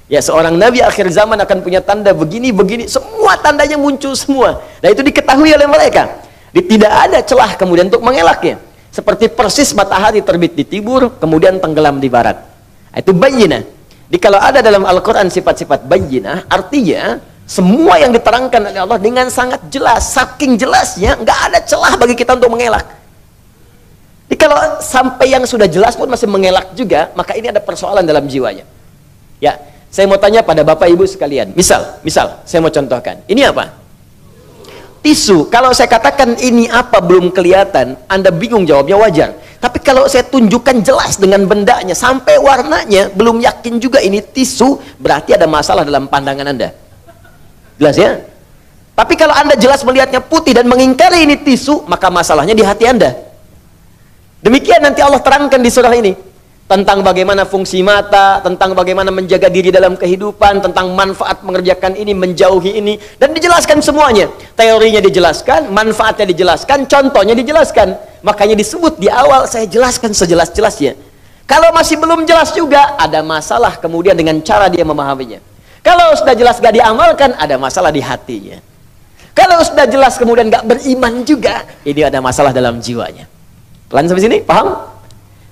Ya, seorang nabi akhir zaman akan punya tanda begini-begini, semua tandanya muncul semua. Nah, itu diketahui oleh mereka. Tidak ada celah kemudian untuk mengelaknya. Seperti persis matahari terbit di timur, kemudian tenggelam di barat. Nah, itu bayyinah. Kalau ada dalam Al-Quran sifat-sifat bayyinah, artinya semua yang diterangkan oleh Allah dengan sangat jelas, saking jelasnya, nggak ada celah bagi kita untuk mengelak. Kalau sampai yang sudah jelas pun masih mengelak juga, maka ini ada persoalan dalam jiwanya. Ya, saya mau tanya pada Bapak Ibu sekalian. Misal, saya mau contohkan. Ini apa? Tisu. Kalau saya katakan ini apa belum kelihatan, Anda bingung jawabnya, wajar. Tapi kalau saya tunjukkan jelas dengan bendanya, sampai warnanya, belum yakin juga ini tisu, berarti ada masalah dalam pandangan Anda. Jelas ya? Tapi kalau Anda jelas melihatnya putih dan mengingkari ini tisu, maka masalahnya di hati Anda. Demikian nanti Allah terangkan di surah ini tentang bagaimana fungsi mata, tentang bagaimana menjaga diri dalam kehidupan, tentang manfaat mengerjakan ini, menjauhi ini, dan dijelaskan semuanya. Teorinya dijelaskan, manfaatnya dijelaskan, contohnya dijelaskan. Makanya disebut di awal saya jelaskan sejelas-jelasnya. Kalau masih belum jelas juga, ada masalah kemudian dengan cara dia memahaminya. Kalau sudah jelas gak diamalkan, ada masalah di hatinya. Kalau sudah jelas kemudian gak beriman juga, ini ada masalah dalam jiwanya. Pelan sampai sini, paham?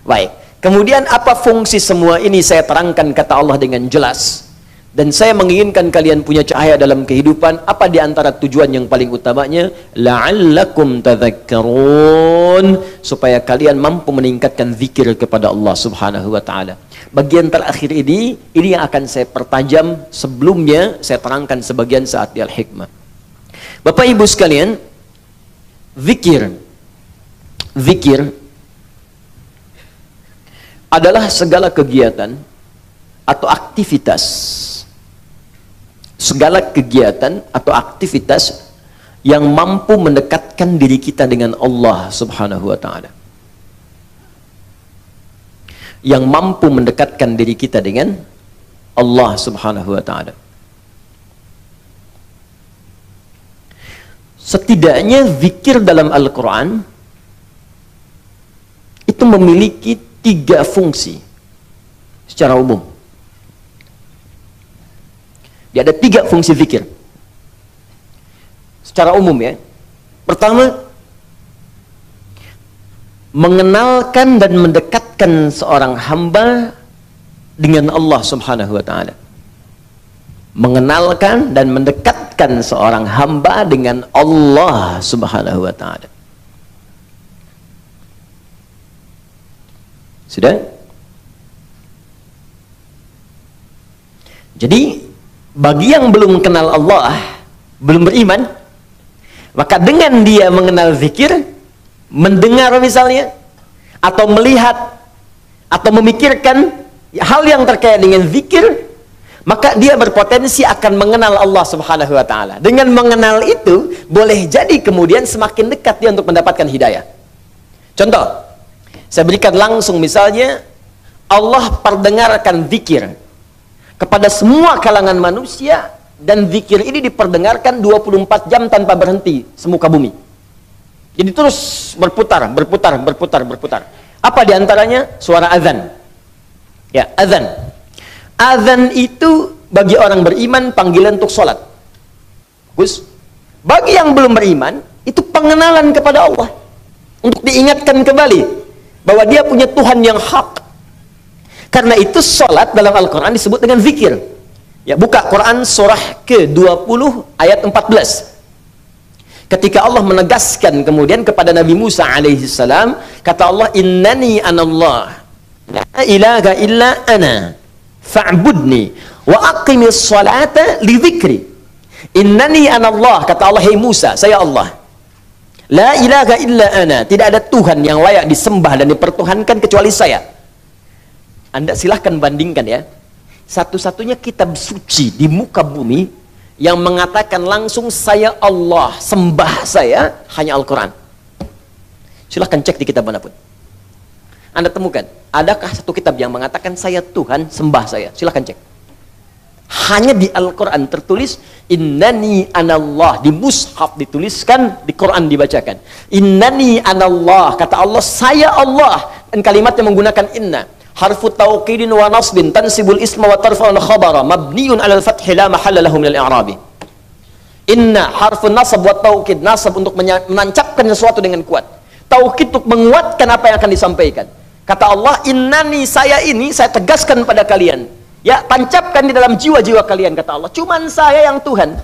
Baik. Kemudian apa fungsi semua ini saya terangkan, kata Allah dengan jelas. Dan saya menginginkan kalian punya cahaya dalam kehidupan. Apa di antara tujuan yang paling utamanya? La'allakum tadhakkarun, supaya kalian mampu meningkatkan zikir kepada Allah Subhanahu wa taala. Bagian terakhir ini yang akan saya pertajam. Sebelumnya saya terangkan sebagian saat di Al-Hikmah. Bapak Ibu sekalian, zikir adalah segala kegiatan atau aktivitas, yang mampu mendekatkan diri kita dengan Allah Subhanahu wa taala. Yang mampu mendekatkan diri kita dengan Allah Subhanahu wa taala. Setidaknya zikir dalam Al-Quran itu memiliki 3 fungsi secara umum. Dia ada 3 fungsi zikir secara umum ya. Pertama, mengenalkan dan mendekatkan seorang hamba dengan Allah Subhanahu wa taala. Mengenalkan dan mendekatkan seorang hamba dengan Allah Subhanahu wa taala. Sudah? Jadi bagi yang belum kenal Allah, belum beriman, maka dengan dia mengenal zikir, mendengar misalnya, atau melihat, atau memikirkan hal yang terkait dengan zikir, maka dia berpotensi akan mengenal Allah Subhanahu wa taala. Dengan mengenal itu, boleh jadi kemudian semakin dekat dia untuk mendapatkan hidayah. Contoh, saya berikan langsung misalnya, Allah perdengarkan zikir kepada semua kalangan manusia, dan zikir ini diperdengarkan 24 jam tanpa berhenti semuka bumi. Jadi terus berputar. Apa diantaranya? Suara azan. Ya, azan. Azan itu bagi orang beriman panggilan untuk sholat. Bagus. Bagi yang belum beriman, itu pengenalan kepada Allah. Untuk diingatkan kembali bahwa dia punya Tuhan yang hak. Karena itu sholat dalam Al-Quran disebut dengan zikir. Ya, buka Quran surah ke-20 ayat 14. Ketika Allah menegaskan kemudian kepada Nabi Musa alaihissalam, kata Allah, innani anallah la ilaha illa ana fa'budni wa aqimis salata li dzikri. Innani anallah, kata Allah, hei Musa, saya Allah. La ilaha illa ana, tidak ada Tuhan yang layak disembah dan dipertuhankan kecuali saya. Anda silahkan bandingkan ya, satu-satunya kitab suci di muka bumi yang mengatakan langsung saya Allah, sembah saya, hanya Al-Quran. Silahkan cek di kitab manapun. Anda temukan, adakah satu kitab yang mengatakan saya Tuhan, sembah saya? Silahkan cek. Hanya di Al-Quran tertulis, innani anallah. Di mushaf dituliskan, di Quran dibacakan. Innani anallah, kata Allah, saya Allah. Dan kalimatnya menggunakan inna. Harfu tauqidin wa nasbin tansibul isma wa tarfa'un khabara mabniun alal fathi la mahalla lahu minal i'rabi. Inna harfu nasab wa tauqid, nasab untuk menancapkan sesuatu dengan kuat, tauqid untuk menguatkan apa yang akan disampaikan. Kata Allah, innani, saya ini, saya tegaskan pada kalian, ya, tancapkan di dalam jiwa-jiwa kalian, kata Allah, cuman saya yang Tuhan.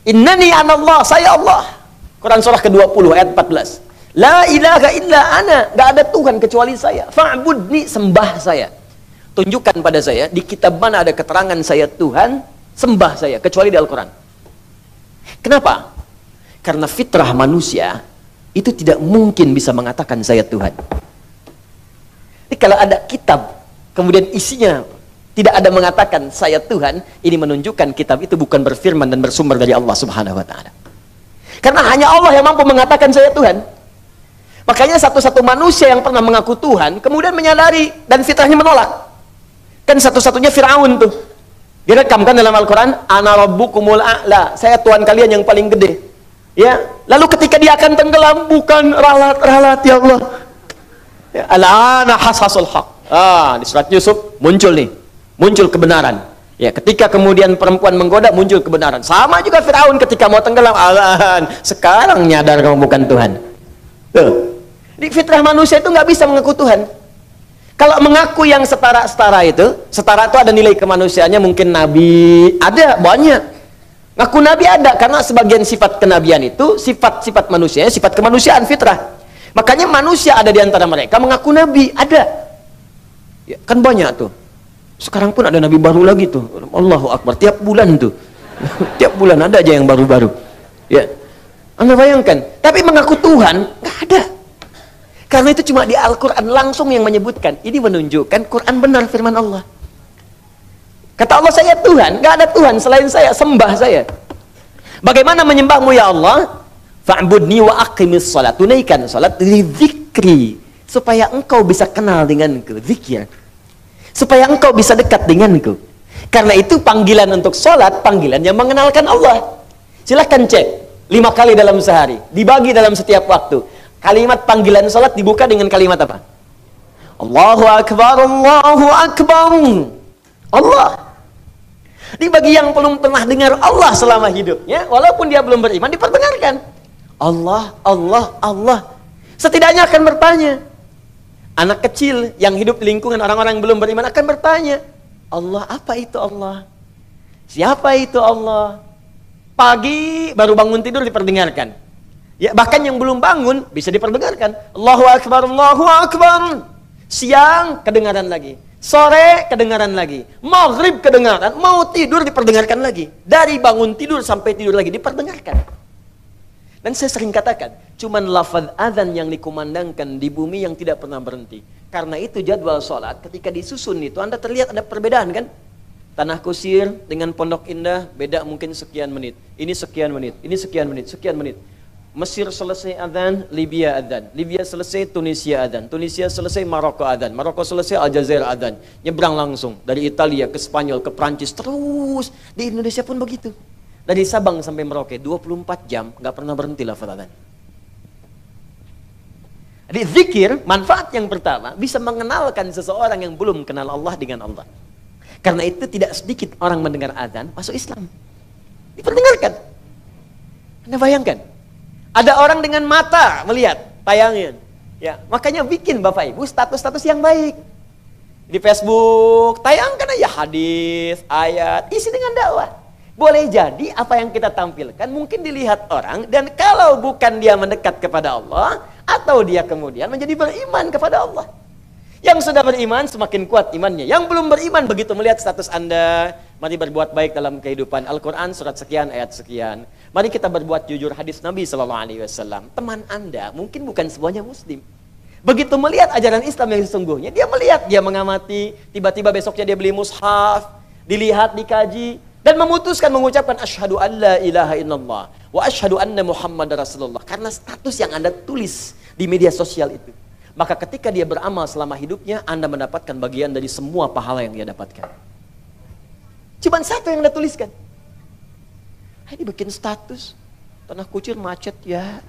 Innani anallah, saya Allah. Quran surah ke-20 ayat 14. La ilaha illa ana, gak ada Tuhan kecuali saya. Fa'budni, sembah saya. Tunjukkan pada saya di kitab mana ada keterangan saya Tuhan, sembah saya, kecuali di Al-Quran. Kenapa? Karena fitrah manusia itu tidak mungkin bisa mengatakan saya Tuhan. Jadi kalau ada kitab kemudian isinya tidak ada mengatakan saya Tuhan, ini menunjukkan kitab itu bukan berfirman dan bersumber dari Allah Subhanahu wa taala. Karena hanya Allah yang mampu mengatakan saya Tuhan. Makanya satu-satu manusia yang pernah mengaku Tuhan kemudian menyadari dan fitrahnya menolak. Kan satu-satunya Fir'aun tuh. Direkamkan dalam Al-Quran, ana rabbukumul a'la, saya Tuhan kalian yang paling gede. Ya, lalu ketika dia akan tenggelam, bukan ralat ya Allah. Ya, al-ana hasasul haq. Di surat Yusuf muncul nih, muncul kebenaran. Ya, ketika kemudian perempuan menggoda, muncul kebenaran. Sama juga Fir'aun ketika mau tenggelam, sekarang nyadar kamu bukan Tuhan. Tuh. Di fitrah manusia itu nggak bisa mengaku Tuhan. Kalau mengaku yang setara-setara itu, setara itu ada nilai kemanusiaannya, mungkin nabi ada banyak. Ngaku nabi ada karena sebagian sifat kenabian itu sifat-sifat manusia, sifat kemanusiaan fitrah. Makanya manusia ada di antara mereka mengaku nabi, ada. Ya, kan banyak tuh. Sekarang pun ada nabi baru lagi tuh. Allahu Akbar, tiap bulan tuh. Tiap bulan ada aja yang baru-baru. Ya. Anda bayangkan, tapi mengaku Tuhan nggak ada. Karena itu cuma di Al-Quran langsung yang menyebutkan. Ini menunjukkan Quran benar firman Allah. Kata Allah, saya Tuhan, nggak ada Tuhan selain saya, sembah saya. Bagaimana menyembahmu ya Allah? Fa'budni wa aqimis salat, tunaikan salat li dzikri, supaya engkau bisa kenal denganku, zikir. Supaya engkau bisa dekat denganku. Karena itu panggilan untuk salat, panggilan yang mengenalkan Allah. Silahkan cek. 5 kali dalam sehari, dibagi dalam setiap waktu. Kalimat panggilan salat dibuka dengan kalimat apa? Allahu Akbar, Allahu Akbar. Allah. Di bagi yang belum pernah dengar Allah selama hidupnya, walaupun dia belum beriman, diperdengarkan. Allah, Allah, Allah. Setidaknya akan bertanya. Anak kecil yang hidup di lingkungan orang-orang yang belum beriman akan bertanya, Allah, apa itu Allah? Siapa itu Allah? Pagi baru bangun tidur diperdengarkan. Ya, bahkan yang belum bangun bisa diperdengarkan. Allahu Akbar, Allahu Akbar. Siang kedengaran lagi, sore kedengaran lagi, maghrib kedengaran, mau tidur diperdengarkan lagi. Dari bangun tidur sampai tidur lagi diperdengarkan. Dan saya sering katakan, cuman lafaz azan yang dikumandangkan di bumi yang tidak pernah berhenti. Karena itu jadwal sholat ketika disusun itu Anda terlihat ada perbedaan kan? Tanah Kusir dengan Pondok Indah beda mungkin sekian menit. Ini sekian menit, ini sekian menit, sekian menit. Mesir selesai adzan, Libya adzan. Libya selesai, Tunisia adzan. Tunisia selesai, Maroko adzan. Maroko selesai, Aljazair adzan. Nyebrang langsung dari Italia ke Spanyol ke Prancis terus. Di Indonesia pun begitu. Dari Sabang sampai Merauke 24 jam nggak pernah berhenti lafaz adzan. Jadi zikir, manfaat yang pertama bisa mengenalkan seseorang yang belum kenal Allah dengan Allah. Karena itu tidak sedikit orang mendengar adzan masuk Islam. Diperdengarkan. Anda bayangkan, ada orang dengan mata melihat tayangan. Ya, makanya bikin Bapak Ibu status-status yang baik. Di Facebook tayangkan aja hadis, ayat, isi dengan dakwah. Boleh jadi apa yang kita tampilkan mungkin dilihat orang, dan kalau bukan dia mendekat kepada Allah, atau dia kemudian menjadi beriman kepada Allah. Yang sudah beriman semakin kuat imannya. Yang belum beriman begitu melihat status Anda, mari berbuat baik dalam kehidupan. Al-Quran surat sekian, ayat sekian. Mari kita berbuat jujur, hadis Nabi SAW. Teman Anda mungkin bukan semuanya Muslim. Begitu melihat ajaran Islam yang sesungguhnya, dia melihat, dia mengamati, tiba-tiba besoknya dia beli mushaf, dilihat, dikaji, dan memutuskan mengucapkan asyhadu an la ilaha illallah wa asyhadu anna Muhammad Rasulullah. Karena status yang Anda tulis di media sosial itu. Maka ketika dia beramal selama hidupnya, Anda mendapatkan bagian dari semua pahala yang dia dapatkan. Cuman satu yang Anda tuliskan. Ini bikin status, Tanah Kusir macet ya.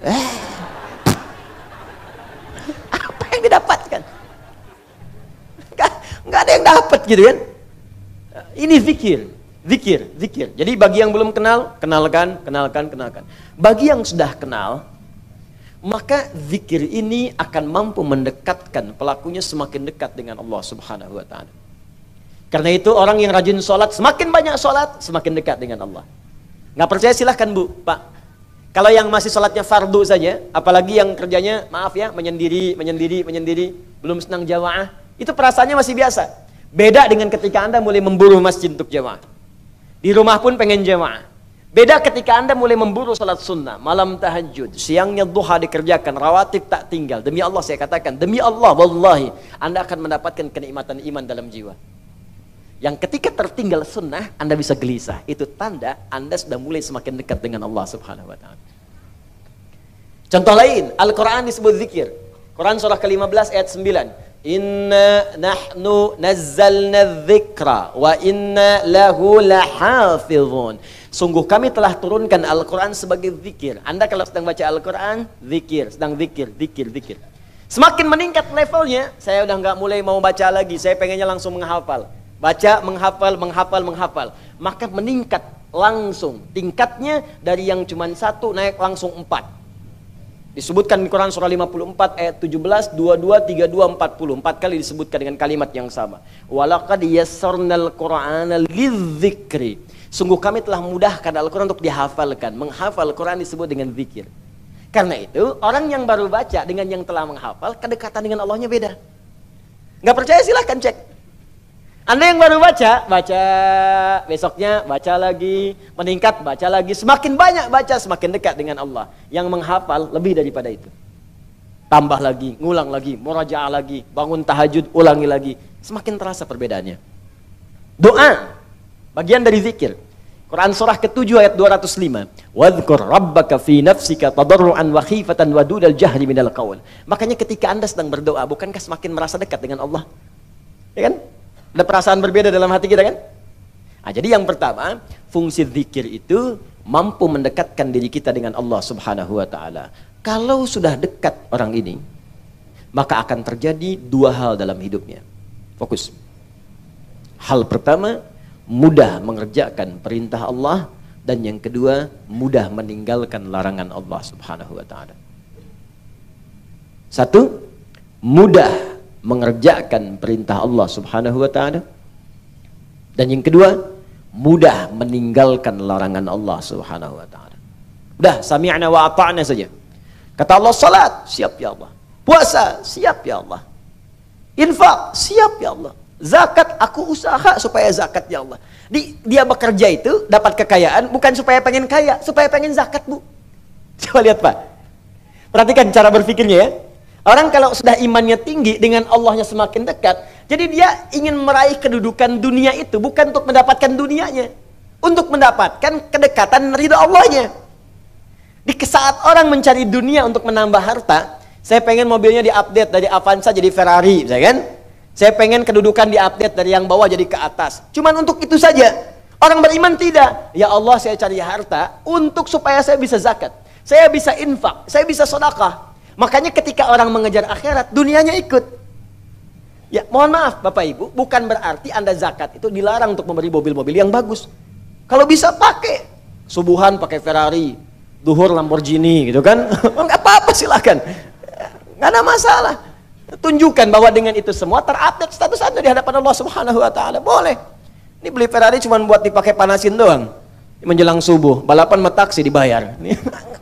Apa yang didapatkan? Nggak ada yang dapat gitu kan. Ini zikir. Jadi bagi yang belum kenal, kenalkan. Bagi yang sudah kenal, maka zikir ini akan mampu mendekatkan pelakunya semakin dekat dengan Allah Subhanahu wa Ta'ala. Karena itu orang yang rajin sholat, semakin banyak sholat, semakin dekat dengan Allah. Nggak percaya silahkan Bu, Pak. Kalau yang masih sholatnya fardu saja, apalagi yang kerjanya, maaf ya, menyendiri, belum senang jamaah, itu perasaannya masih biasa. Beda dengan ketika Anda mulai memburu masjid untuk jamaah. Di rumah pun pengen jamaah. Beda ketika Anda mulai memburu salat sunnah, malam tahajud, siangnya duha dikerjakan, rawatib tak tinggal. Demi Allah saya katakan, demi Allah, wallahi, Anda akan mendapatkan kenikmatan iman dalam jiwa. Yang ketika tertinggal sunnah, Anda bisa gelisah. Itu tanda Anda sudah mulai semakin dekat dengan Allah Subhanahu wa Ta'ala. Contoh lain, Al-Quran disebut zikir. Quran surah ke-15 ayat 9. Inna nahnu nazzalna dzikra wa inna lahu lahafizun. Sungguh kami telah turunkan Al-Quran sebagai zikir. Anda kalau sedang baca Al-Quran, zikir, sedang zikir. Semakin meningkat levelnya, saya udah nggak mulai mau baca lagi, saya pengennya langsung menghafal. Baca, menghafal. Maka meningkat langsung. Tingkatnya dari yang cuma 1 naik langsung 4. Disebutkan di Quran surah 54 ayat 17, 22, 32, 40. 4 kali disebutkan dengan kalimat yang sama. Walaqad yassarnal Qur'ana lidzikri. Sungguh kami telah mudahkan Al-Quran untuk dihafalkan. Menghafal Quran disebut dengan zikir. Karena itu, orang yang baru baca dengan yang telah menghafal, kedekatan dengan Allahnya beda. Nggak percaya silahkan cek. Anda yang baru baca, besoknya baca lagi, meningkat, baca lagi. Semakin banyak baca, semakin dekat dengan Allah. Yang menghafal lebih daripada itu. Tambah lagi, ngulang lagi, murajaah lagi, bangun tahajud, ulangi lagi. Semakin terasa perbedaannya. Doa, bagian dari zikir. Quran surah ke-7 ayat 205. Wadhkur rabbaka fi nafsika tadarruan wa khifatan wa dunal jahri minal qaul. Makanya ketika Anda sedang berdoa, bukankah semakin merasa dekat dengan Allah? Ya kan? Ada perasaan berbeda dalam hati kita kan? Nah, jadi yang pertama, fungsi zikir itu mampu mendekatkan diri kita dengan Allah Subhanahu wa Ta'ala. Kalau sudah dekat orang ini, maka akan terjadi 2 hal dalam hidupnya. Fokus. Hal pertama, mudah mengerjakan perintah Allah, dan yang kedua, mudah meninggalkan larangan Allah Subhanahu wa Ta'ala. 1, mudah mengerjakan perintah Allah Subhanahu wa Ta'ala, dan yang kedua, mudah meninggalkan larangan Allah Subhanahu wa Ta'ala. Udah, sami'na wa ata'na saja. Kata Allah, salat, siap ya Allah. Puasa, siap ya Allah. Infak, siap ya Allah. Zakat, aku usaha supaya zakat ya Allah. Dia bekerja itu dapat kekayaan bukan supaya pengen kaya, supaya pengen zakat Bu. Coba lihat Pak. Perhatikan cara berpikirnya ya. Orang kalau sudah imannya tinggi, dengan Allahnya semakin dekat, jadi dia ingin meraih kedudukan dunia itu, bukan untuk mendapatkan dunianya, untuk mendapatkan kedekatan ridha Allahnya. Di saat orang mencari dunia untuk menambah harta, saya pengen mobilnya diupdate dari Avanza jadi Ferrari, saya kan? Saya pengen kedudukan diupdate dari yang bawah jadi ke atas. Cuman untuk itu saja. Orang beriman tidak. Ya Allah, saya cari harta untuk supaya saya bisa zakat, saya bisa infak, saya bisa sedekah. Makanya ketika orang mengejar akhirat, dunianya ikut. Ya, mohon maaf Bapak Ibu, bukan berarti Anda zakat itu dilarang untuk memberi mobil-mobil yang bagus. Kalau bisa pakai. Subuhan pakai Ferrari, duhur Lamborghini gitu kan. Enggak apa-apa, silakan. Enggak ada masalah. Tunjukkan bahwa dengan itu semua terupdate status Anda di hadapan Allah Subhanahu wa taala. Boleh. Ini beli Ferrari cuma buat dipakai panasin doang. Menjelang subuh, balapan sama taksi dibayar.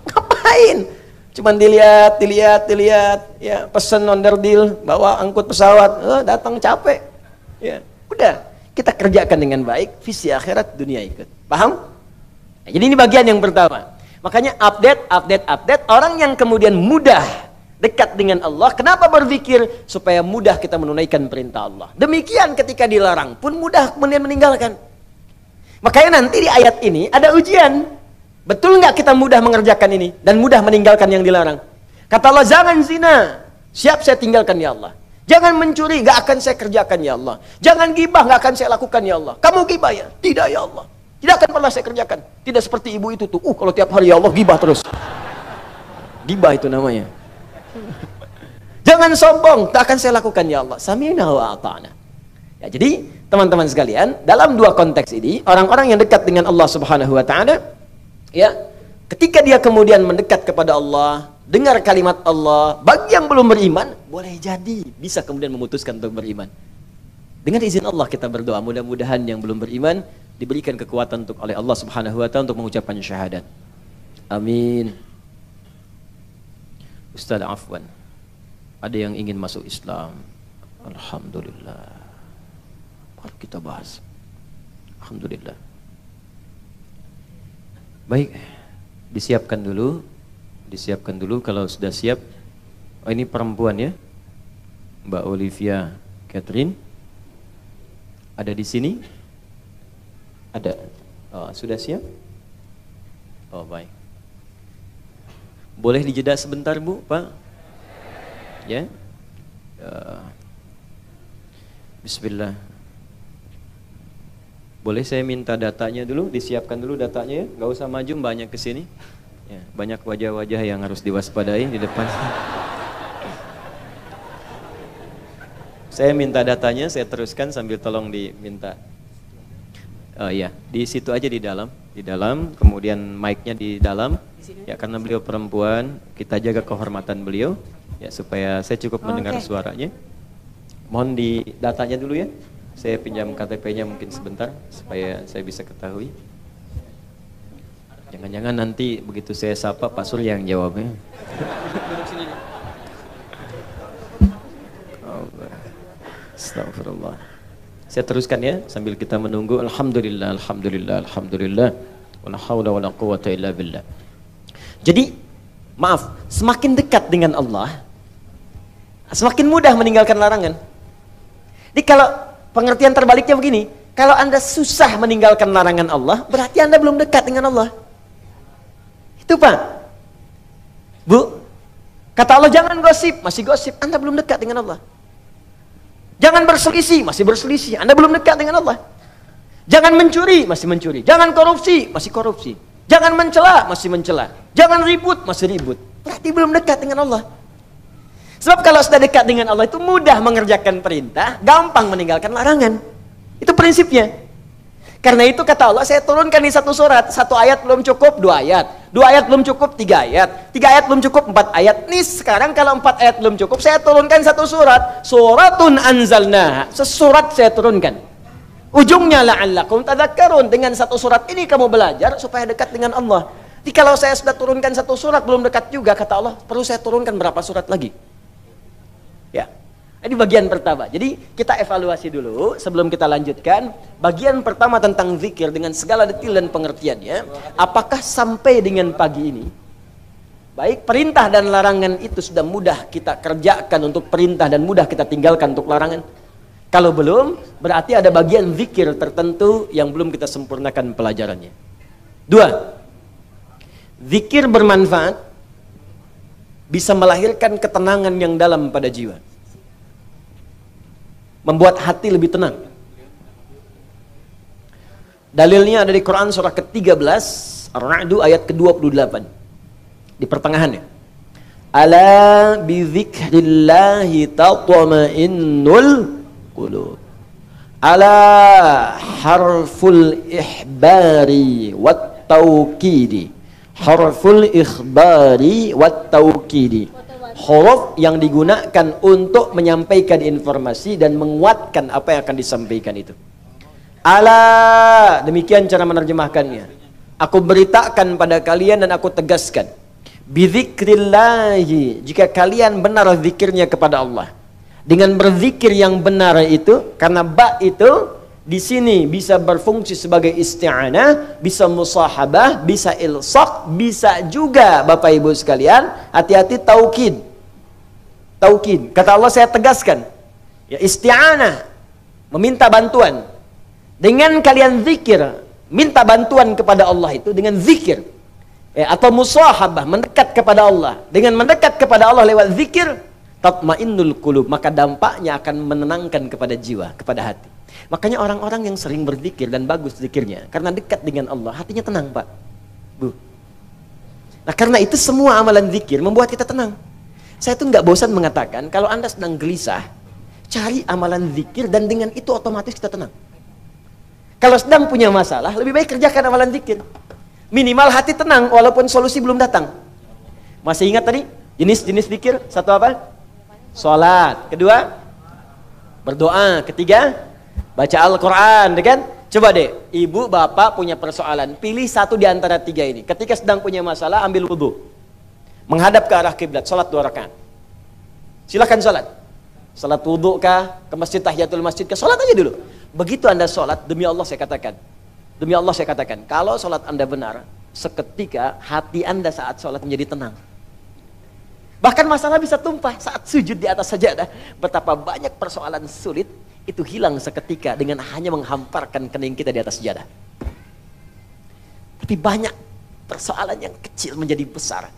Ngapain? Cuman dilihat, ya pesen onder deal, bawa angkut pesawat, datang capek, ya udah kita kerjakan dengan baik, visi akhirat dunia ikut, paham? Nah, jadi ini bagian yang pertama. Makanya update, orang yang kemudian mudah dekat dengan Allah, kenapa berpikir supaya mudah kita menunaikan perintah Allah. Demikian ketika dilarang pun mudah kemudian meninggalkan. Makanya nanti di ayat ini ada ujian. Betul nggak kita mudah mengerjakan ini dan mudah meninggalkan yang dilarang? Kata Allah, jangan zina, siap saya tinggalkan ya Allah. Jangan mencuri, nggak akan saya kerjakan ya Allah. Jangan gibah, nggak akan saya lakukan ya Allah. Kamu gibah ya? Tidak ya Allah. Tidak akan pernah saya kerjakan. Tidak seperti ibu itu tuh. Kalau tiap hari ya Allah gibah terus. Gibah itu namanya. Jangan sombong, tak akan saya lakukan ya Allah. Sami'na wa ata'na. Ya, jadi teman-teman sekalian, dalam dua konteks ini, orang-orang yang dekat dengan Allah Subhanahu wa taala, ya, ketika dia kemudian mendekat kepada Allah, dengar kalimat Allah, bagi yang belum beriman, boleh jadi bisa kemudian memutuskan untuk beriman. Dengan izin Allah kita berdoa, mudah-mudahan yang belum beriman diberikan kekuatan untuk oleh Allah Subhanahu wa taala untuk mengucapkan syahadat. Amin. Ustaz afwan, ada yang ingin masuk Islam. Alhamdulillah. Mari kita bahas. Alhamdulillah. Baik, disiapkan dulu kalau sudah siap. Oh, ini perempuan ya, Mbak Olivia Catherine, ada di sini? Ada. Oh, sudah siap? Oh, baik. Boleh dijeda sebentar Bu, Pak? Ya. Bismillah. Boleh saya minta datanya dulu, disiapkan dulu datanya ya, nggak usah maju banyak ke sini. Ya, banyak wajah-wajah yang harus diwaspadai di depan. Saya minta datanya, saya teruskan sambil tolong diminta. Ya, di situ aja di dalam, kemudian mic-nya di dalam. Ya, karena beliau perempuan, kita jaga kehormatan beliau, ya supaya saya cukup mendengar suaranya. Mohon di datanya dulu ya. Saya pinjam KTP-nya mungkin sebentar supaya saya bisa ketahui. Jangan-jangan nanti begitu saya sapa Pak Surya yang jawabnya. Astagfirullah. Saya teruskan ya sambil kita menunggu. Alhamdulillah. Wala haula wala quwwata illa billah. Jadi, maaf, semakin dekat dengan Allah, semakin mudah meninggalkan larangan. Jadi kalau pengertian terbaliknya begini, kalau Anda susah meninggalkan larangan Allah, berarti Anda belum dekat dengan Allah. Itu Pak. Bu, kata Allah jangan gosip, masih gosip, Anda belum dekat dengan Allah. Jangan berselisih, masih berselisih, Anda belum dekat dengan Allah. Jangan mencuri, masih mencuri. Jangan korupsi, masih korupsi. Jangan mencela, masih mencela. Jangan ribut, masih ribut. Berarti belum dekat dengan Allah. Sebab kalau sudah dekat dengan Allah itu mudah mengerjakan perintah, gampang meninggalkan larangan. Itu prinsipnya. Karena itu kata Allah, saya turunkan di satu surat, satu ayat belum cukup, dua ayat. Dua ayat belum cukup, tiga ayat. Tiga ayat belum cukup, 4 ayat. Nih sekarang kalau 4 ayat belum cukup, saya turunkan satu surat. Suratun anzalnaha. Sesurat saya turunkan. Ujungnya la'allakum tadhakkarun. Dengan satu surat ini kamu belajar supaya dekat dengan Allah. Jadi kalau saya sudah turunkan satu surat belum dekat juga, kata Allah, perlu saya turunkan berapa surat lagi? Ya, ini bagian pertama. Jadi kita evaluasi dulu sebelum kita lanjutkan. Bagian pertama tentang zikir dengan segala detail dan pengertiannya. Apakah sampai dengan pagi ini Baik perintah dan larangan itu sudah mudah kita kerjakan untuk perintah dan mudah kita tinggalkan untuk larangan. Kalau belum, berarti ada bagian zikir tertentu yang belum kita sempurnakan pelajarannya. 2. Zikir bermanfaat bisa melahirkan ketenangan yang dalam pada jiwa. Membuat hati lebih tenang. Dalilnya ada di Quran surah ke-13, Ar-Ra'd ayat ke-28. Di pertengahannya. Ala bi dzikrillahi tatma'innul qulub. Ala harful ihbari wat taukidi. Harful ikhbari wat taukidi. Huruf yang digunakan untuk menyampaikan informasi dan menguatkan apa yang akan disampaikan itu. Ala, demikian cara menerjemahkannya. Aku beritakan pada kalian dan aku tegaskan. Bidzikrillahi, jika kalian benar zikirnya kepada Allah. Dengan berzikir yang benar itu, karena ba itu di sini bisa berfungsi sebagai isti'anah, bisa musahabah, bisa ilsaq, bisa juga Bapak Ibu sekalian, hati-hati taukid. Taukid. Kata Allah saya tegaskan, ya isti'anah, meminta bantuan. Dengan kalian zikir, minta bantuan kepada Allah itu dengan zikir. Atau musahabah, mendekat kepada Allah. Dengan mendekat kepada Allah lewat zikir, tatmainnul qulub, maka dampaknya akan menenangkan kepada jiwa, kepada hati. Makanya orang-orang yang sering berzikir dan bagus zikirnya, karena dekat dengan Allah, hatinya tenang, Pak. Bu. Nah, karena itu semua amalan zikir membuat kita tenang. Saya tuh nggak bosan mengatakan, kalau Anda sedang gelisah, cari amalan zikir dan dengan itu otomatis kita tenang. Kalau sedang punya masalah, lebih baik kerjakan amalan zikir. Minimal hati tenang walaupun solusi belum datang. Masih ingat tadi? Jenis-jenis zikir. Satu apa? Salat. Kedua? Berdoa. Ketiga? Baca Al-Quran. Kan? Coba deh, ibu, bapak punya persoalan. Pilih satu di antara tiga ini. Ketika sedang punya masalah, ambil wudu. Menghadap ke arah kiblat. Salat 2 rakaat. Silakan salat. Salat wudu kah? Ke masjid tahiyatul masjid kah? Salat aja dulu. Begitu Anda salat, demi Allah saya katakan. Demi Allah saya katakan, kalau sholat Anda benar, seketika hati Anda saat sholat menjadi tenang. Bahkan masalah bisa tumpah saat sujud di atas sajadah. Betapa banyak persoalan sulit itu hilang seketika dengan hanya menghamparkan kening kita di atas sajadah. Tapi banyak persoalan yang kecil menjadi besar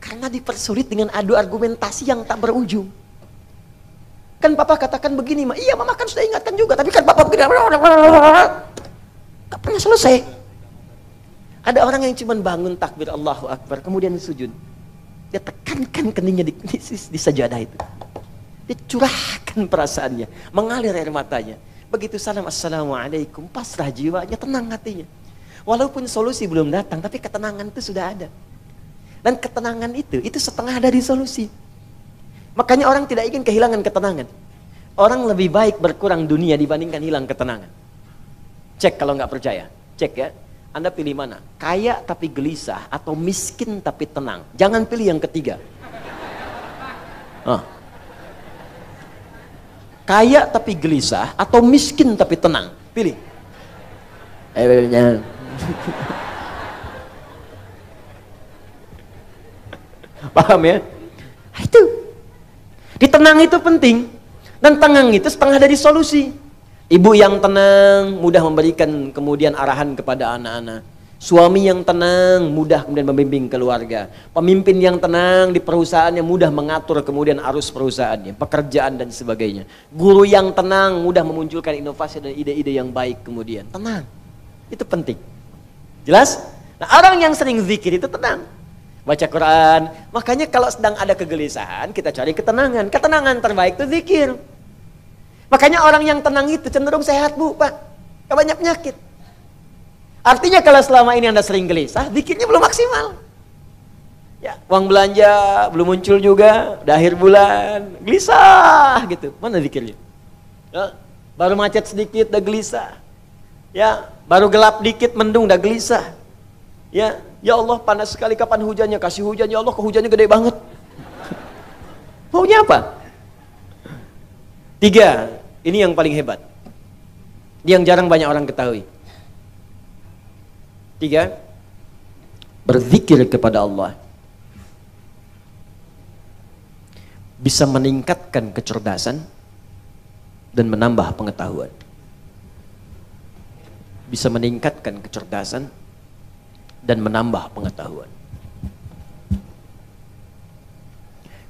karena dipersulit dengan adu argumentasi yang tak berujung. Kan Papa katakan begini, Ma. Iya, Mama kan sudah ingatkan juga, tapi kan Papa begini. Tak pernah selesai. Ada orang yang cuma bangun takbir Allahu Akbar, kemudian sujud. Dia tekankan keningnya di sajadah itu. Dia curahkan perasaannya, mengalir air matanya. Begitu salam assalamualaikum, pasrah jiwanya, tenang hatinya. Walaupun solusi belum datang, tapi ketenangan itu sudah ada. Dan ketenangan itu setengah dari solusi. Makanya orang tidak ingin kehilangan ketenangan. Orang lebih baik berkurang dunia dibandingkan hilang ketenangan. Cek kalau nggak percaya, cek ya. Anda pilih mana? Kaya tapi gelisah atau miskin tapi tenang? Jangan pilih yang ketiga. Kaya tapi gelisah atau miskin tapi tenang? Pilih. Paham ya? Itu. Ditenang itu penting. Dan tenang itu setengah dari solusi. Ibu yang tenang, mudah memberikan kemudian arahan kepada anak-anak. Suami yang tenang, mudah kemudian membimbing keluarga. Pemimpin yang tenang di perusahaannya, mudah mengatur kemudian arus perusahaannya, pekerjaan dan sebagainya. Guru yang tenang, mudah memunculkan inovasi dan ide-ide yang baik kemudian. Tenang, itu penting. Jelas? Nah, orang yang sering zikir itu tenang. Baca Quran. Makanya kalau sedang ada kegelisahan, kita cari ketenangan. Ketenangan terbaik itu zikir. Makanya orang yang tenang itu cenderung sehat, Bu, Pak. Gak banyak penyakit. Artinya kalau selama ini Anda sering gelisah, zikirnya belum maksimal. Ya, uang belanja belum muncul juga, udah akhir bulan, gelisah gitu. Mana zikirnya? Ya, baru macet sedikit udah gelisah. Ya, baru gelap dikit mendung udah gelisah. Ya, ya Allah panas sekali, kapan hujannya? Kasih hujan, ya Allah, kok hujannya gede banget. Maunya apa? 3, ini yang paling hebat. Yang jarang banyak orang ketahui. 3, berzikir kepada Allah bisa meningkatkan kecerdasan dan menambah pengetahuan. Bisa meningkatkan kecerdasan dan menambah pengetahuan.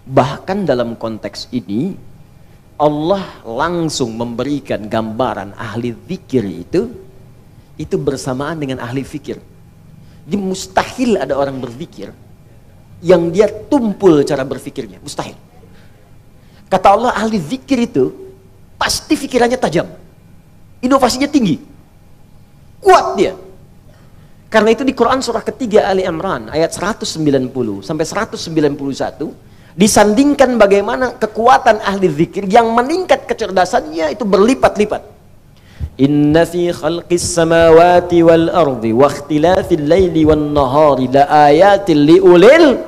Bahkan dalam konteks ini Allah langsung memberikan gambaran ahli zikir itu bersamaan dengan ahli fikir. Jadi mustahil ada orang berzikir yang dia tumpul cara berfikirnya, mustahil. Kata Allah, ahli zikir itu pasti pikirannya tajam, inovasinya tinggi, kuat dia. Karena itu di Quran surah ketiga Ali Imran ayat 190 sampai 191 disandingkan bagaimana kekuatan ahli zikir yang meningkat kecerdasannya itu berlipat-lipat. Inna fi khalqis samawati wal ardi wa ikhtilafil laili wan nahari la ayatin liulil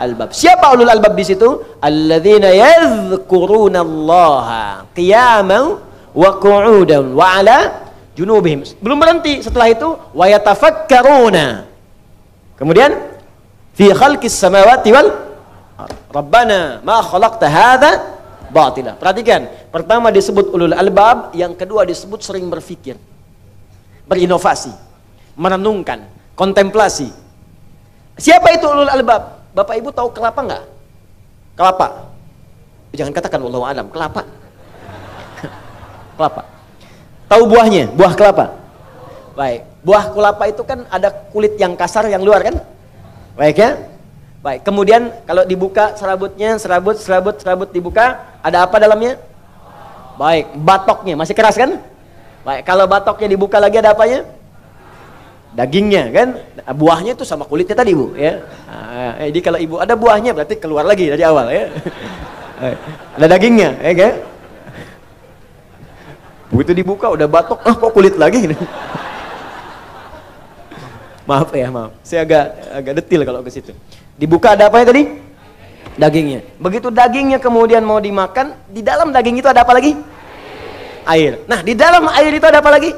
albab. Siapa ulul albab di situ? Alladzina yadhkurunallaha qiyaman wa qu'udan wa 'ala junubihim. Belum berhenti, setelah itu wa yatafakkaruna. Kemudian fi khalqis samawati wal Rabbana ma khalaqta hadza batila. Perhatikan, pertama disebut ulul albab, yang kedua disebut sering berpikir, berinovasi, merenungkan, kontemplasi. Siapa itu ulul albab? Bapak Ibu tahu kelapa enggak? Kelapa. Jangan katakan wallahu alam, kelapa. Kelapa. Tahu buahnya? Buah kelapa. Baik. Buah kelapa itu kan ada kulit yang kasar, yang luar kan? Baik ya? Baik, kemudian kalau dibuka serabutnya, serabut dibuka, ada apa dalamnya? Baik, batoknya masih keras kan? Baik, kalau batoknya dibuka lagi ada apanya? Dagingnya kan? Buahnya itu sama kulitnya tadi Bu ya. Nah, jadi kalau ibu ada buahnya berarti keluar lagi dari awal ya. Ada dagingnya, ya kan? Begitu dibuka udah batok, kok kulit lagi? Maaf ya, maaf. Saya agak detil kalau ke situ. Dibuka ada apa tadi? Dagingnya. Begitu dagingnya kemudian mau dimakan, di dalam daging itu ada apa lagi? Air. Nah, di dalam air itu ada apa lagi?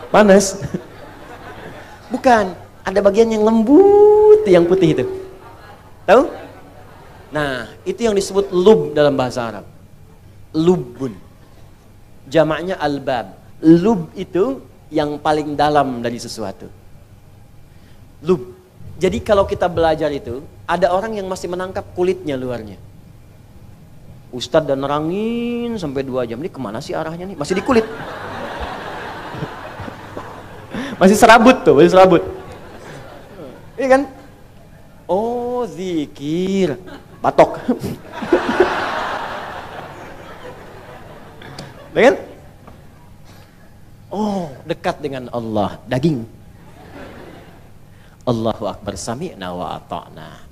Panas. Bukan, ada bagian yang lembut, yang putih itu. Tahu? Nah, itu yang disebut lub dalam bahasa Arab. Lubun. Jamaknya albab. Lub itu yang paling dalam dari sesuatu. Lub. Jadi kalau kita belajar itu, ada orang yang masih menangkap kulitnya luarnya. Ustadz dan nerangin sampai 2 jam. Ini kemana sih arahnya nih? Masih di kulit. Masih serabut tuh, masih serabut. Iya kan? Oh, zikir. Batok. Iya kan? Oh, dekat dengan Allah. Daging. Allahu Akbar, sami'na wa ata'na.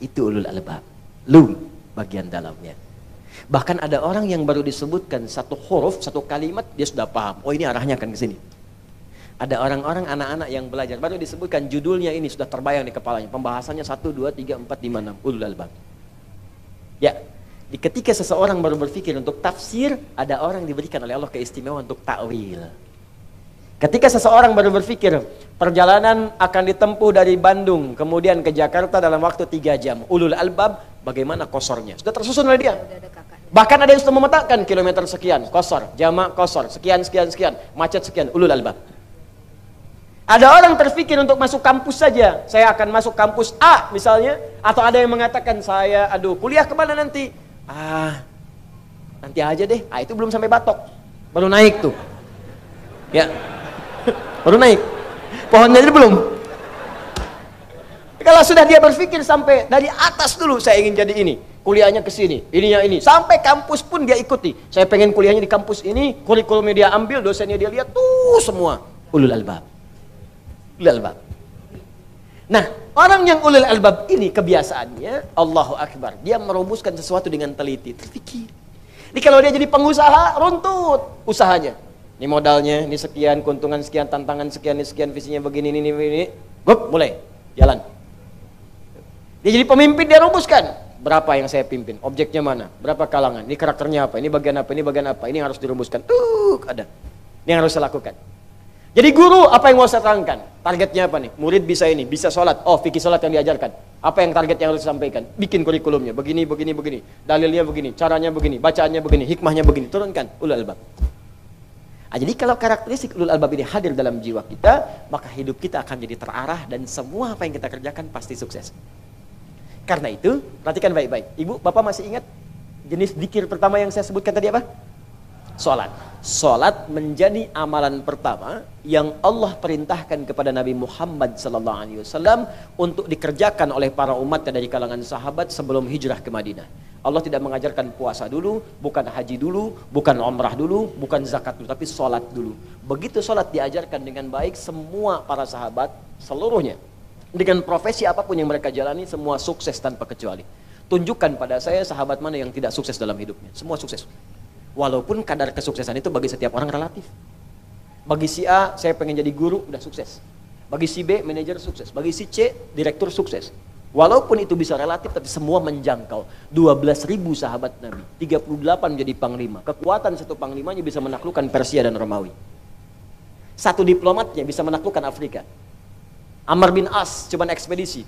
Itu ulul albab. Lub, bagian dalamnya. Bahkan ada orang yang baru disebutkan satu huruf, satu kalimat, dia sudah paham. Oh, ini arahnya akan ke sini. Ada orang-orang, anak-anak yang belajar, baru disebutkan judulnya ini, sudah terbayang di kepalanya. Pembahasannya 1, 2, 3, 4, 5, 6. Ulul albab. Ya, ketika seseorang baru berpikir untuk tafsir, ada orang diberikan oleh Allah keistimewaan untuk ta'wil. Ketika seseorang baru berpikir perjalanan akan ditempuh dari Bandung kemudian ke Jakarta dalam waktu 3 jam, ulul albab bagaimana kosornya sudah tersusun oleh dia. Bahkan ada yang sudah memetakan kilometer sekian kosor, jamak kosor, sekian macet sekian, ulul albab. Ada orang terpikir untuk masuk kampus saja, saya akan masuk kampus A misalnya, atau ada yang mengatakan saya kuliah kemana nanti? Nanti aja deh. Itu belum sampai batok, baru naik tuh ya. Baru naik, pohonnya jadi belum. Kalau sudah dia berpikir sampai dari atas dulu, saya ingin jadi ini, kuliahnya ke sini, ininya ini, sampai kampus pun dia ikuti. Saya pengen kuliahnya di kampus ini, kurikulumnya dia ambil, dosennya dia lihat, tuh semua ulul albab. Ulul albab. Nah, orang yang ulul albab ini kebiasaannya Allahu Akbar, dia merumuskan sesuatu dengan teliti, terpikir. Jadi kalau dia jadi pengusaha, runtut usahanya. Ini modalnya, ini sekian, keuntungan sekian, tantangan sekian, ini sekian, visinya begini, ini. Mulai, jalan. Dia jadi pemimpin, dia rumuskan. Berapa yang saya pimpin, objeknya mana, berapa kalangan, ini karakternya apa, ini bagian apa, ini yang harus dirumuskan. Ada. Ini yang harus saya lakukan. Jadi guru, apa yang mau saya terangkan? Targetnya apa nih? Murid bisa ini, bisa sholat. Oh, fikih sholat yang diajarkan. Apa yang target yang harus disampaikan? Bikin kurikulumnya, begini, begini, begini. Dalilnya begini, caranya begini, bacaannya begini, hikmahnya begini. Turunkan ulul albab. Jadi kalau karakteristik ulul albab ini hadir dalam jiwa kita, maka hidup kita akan jadi terarah dan semua apa yang kita kerjakan pasti sukses. Karena itu, perhatikan baik-baik. Ibu, Bapak masih ingat jenis zikir pertama yang saya sebutkan tadi apa? Salat. Salat menjadi amalan pertama yang Allah perintahkan kepada Nabi Muhammad SAW untuk dikerjakan oleh para umatnya dari kalangan sahabat sebelum hijrah ke Madinah. Allah tidak mengajarkan puasa dulu, bukan haji dulu, bukan umrah dulu, bukan zakat dulu, tapi salat dulu. Begitu salat diajarkan dengan baik, semua para sahabat seluruhnya dengan profesi apapun yang mereka jalani, semua sukses tanpa kecuali. Tunjukkan pada saya sahabat mana yang tidak sukses dalam hidupnya. Semua sukses. Walaupun kadar kesuksesan itu bagi setiap orang relatif. Bagi si A, saya pengen jadi guru, udah sukses. Bagi si B, manajer sukses. Bagi si C, direktur sukses. Walaupun itu bisa relatif, tapi semua menjangkau. 12.000 sahabat Nabi, 38 menjadi panglima. Kekuatan satu panglimanya bisa menaklukkan Persia dan Romawi. Satu diplomatnya bisa menaklukkan Afrika. Amr bin As, cuman ekspedisi.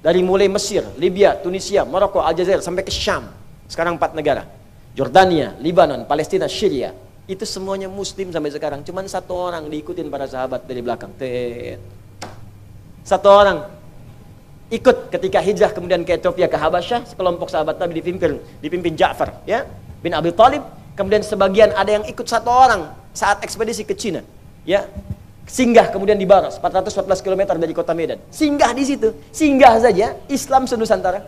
Dari mulai Mesir, Libya, Tunisia, Maroko, Aljazair, sampai ke Syam. Sekarang 4 negara. Jordania, Libanon, Palestina, Syria. Itu semuanya muslim sampai sekarang. Cuman satu orang diikutin para sahabat dari belakang. Satu orang ikut ketika hijrah kemudian ke Ethiopia, ke Habasyah. Sekelompok sahabat Nabi dipimpin Ja'far, ya, bin Abi Thalib. Kemudian sebagian ada yang ikut satu orang saat ekspedisi ke Cina, ya. Singgah kemudian di Baros, 414 km dari kota Medan. Singgah di situ, singgah saja Islam senusantara.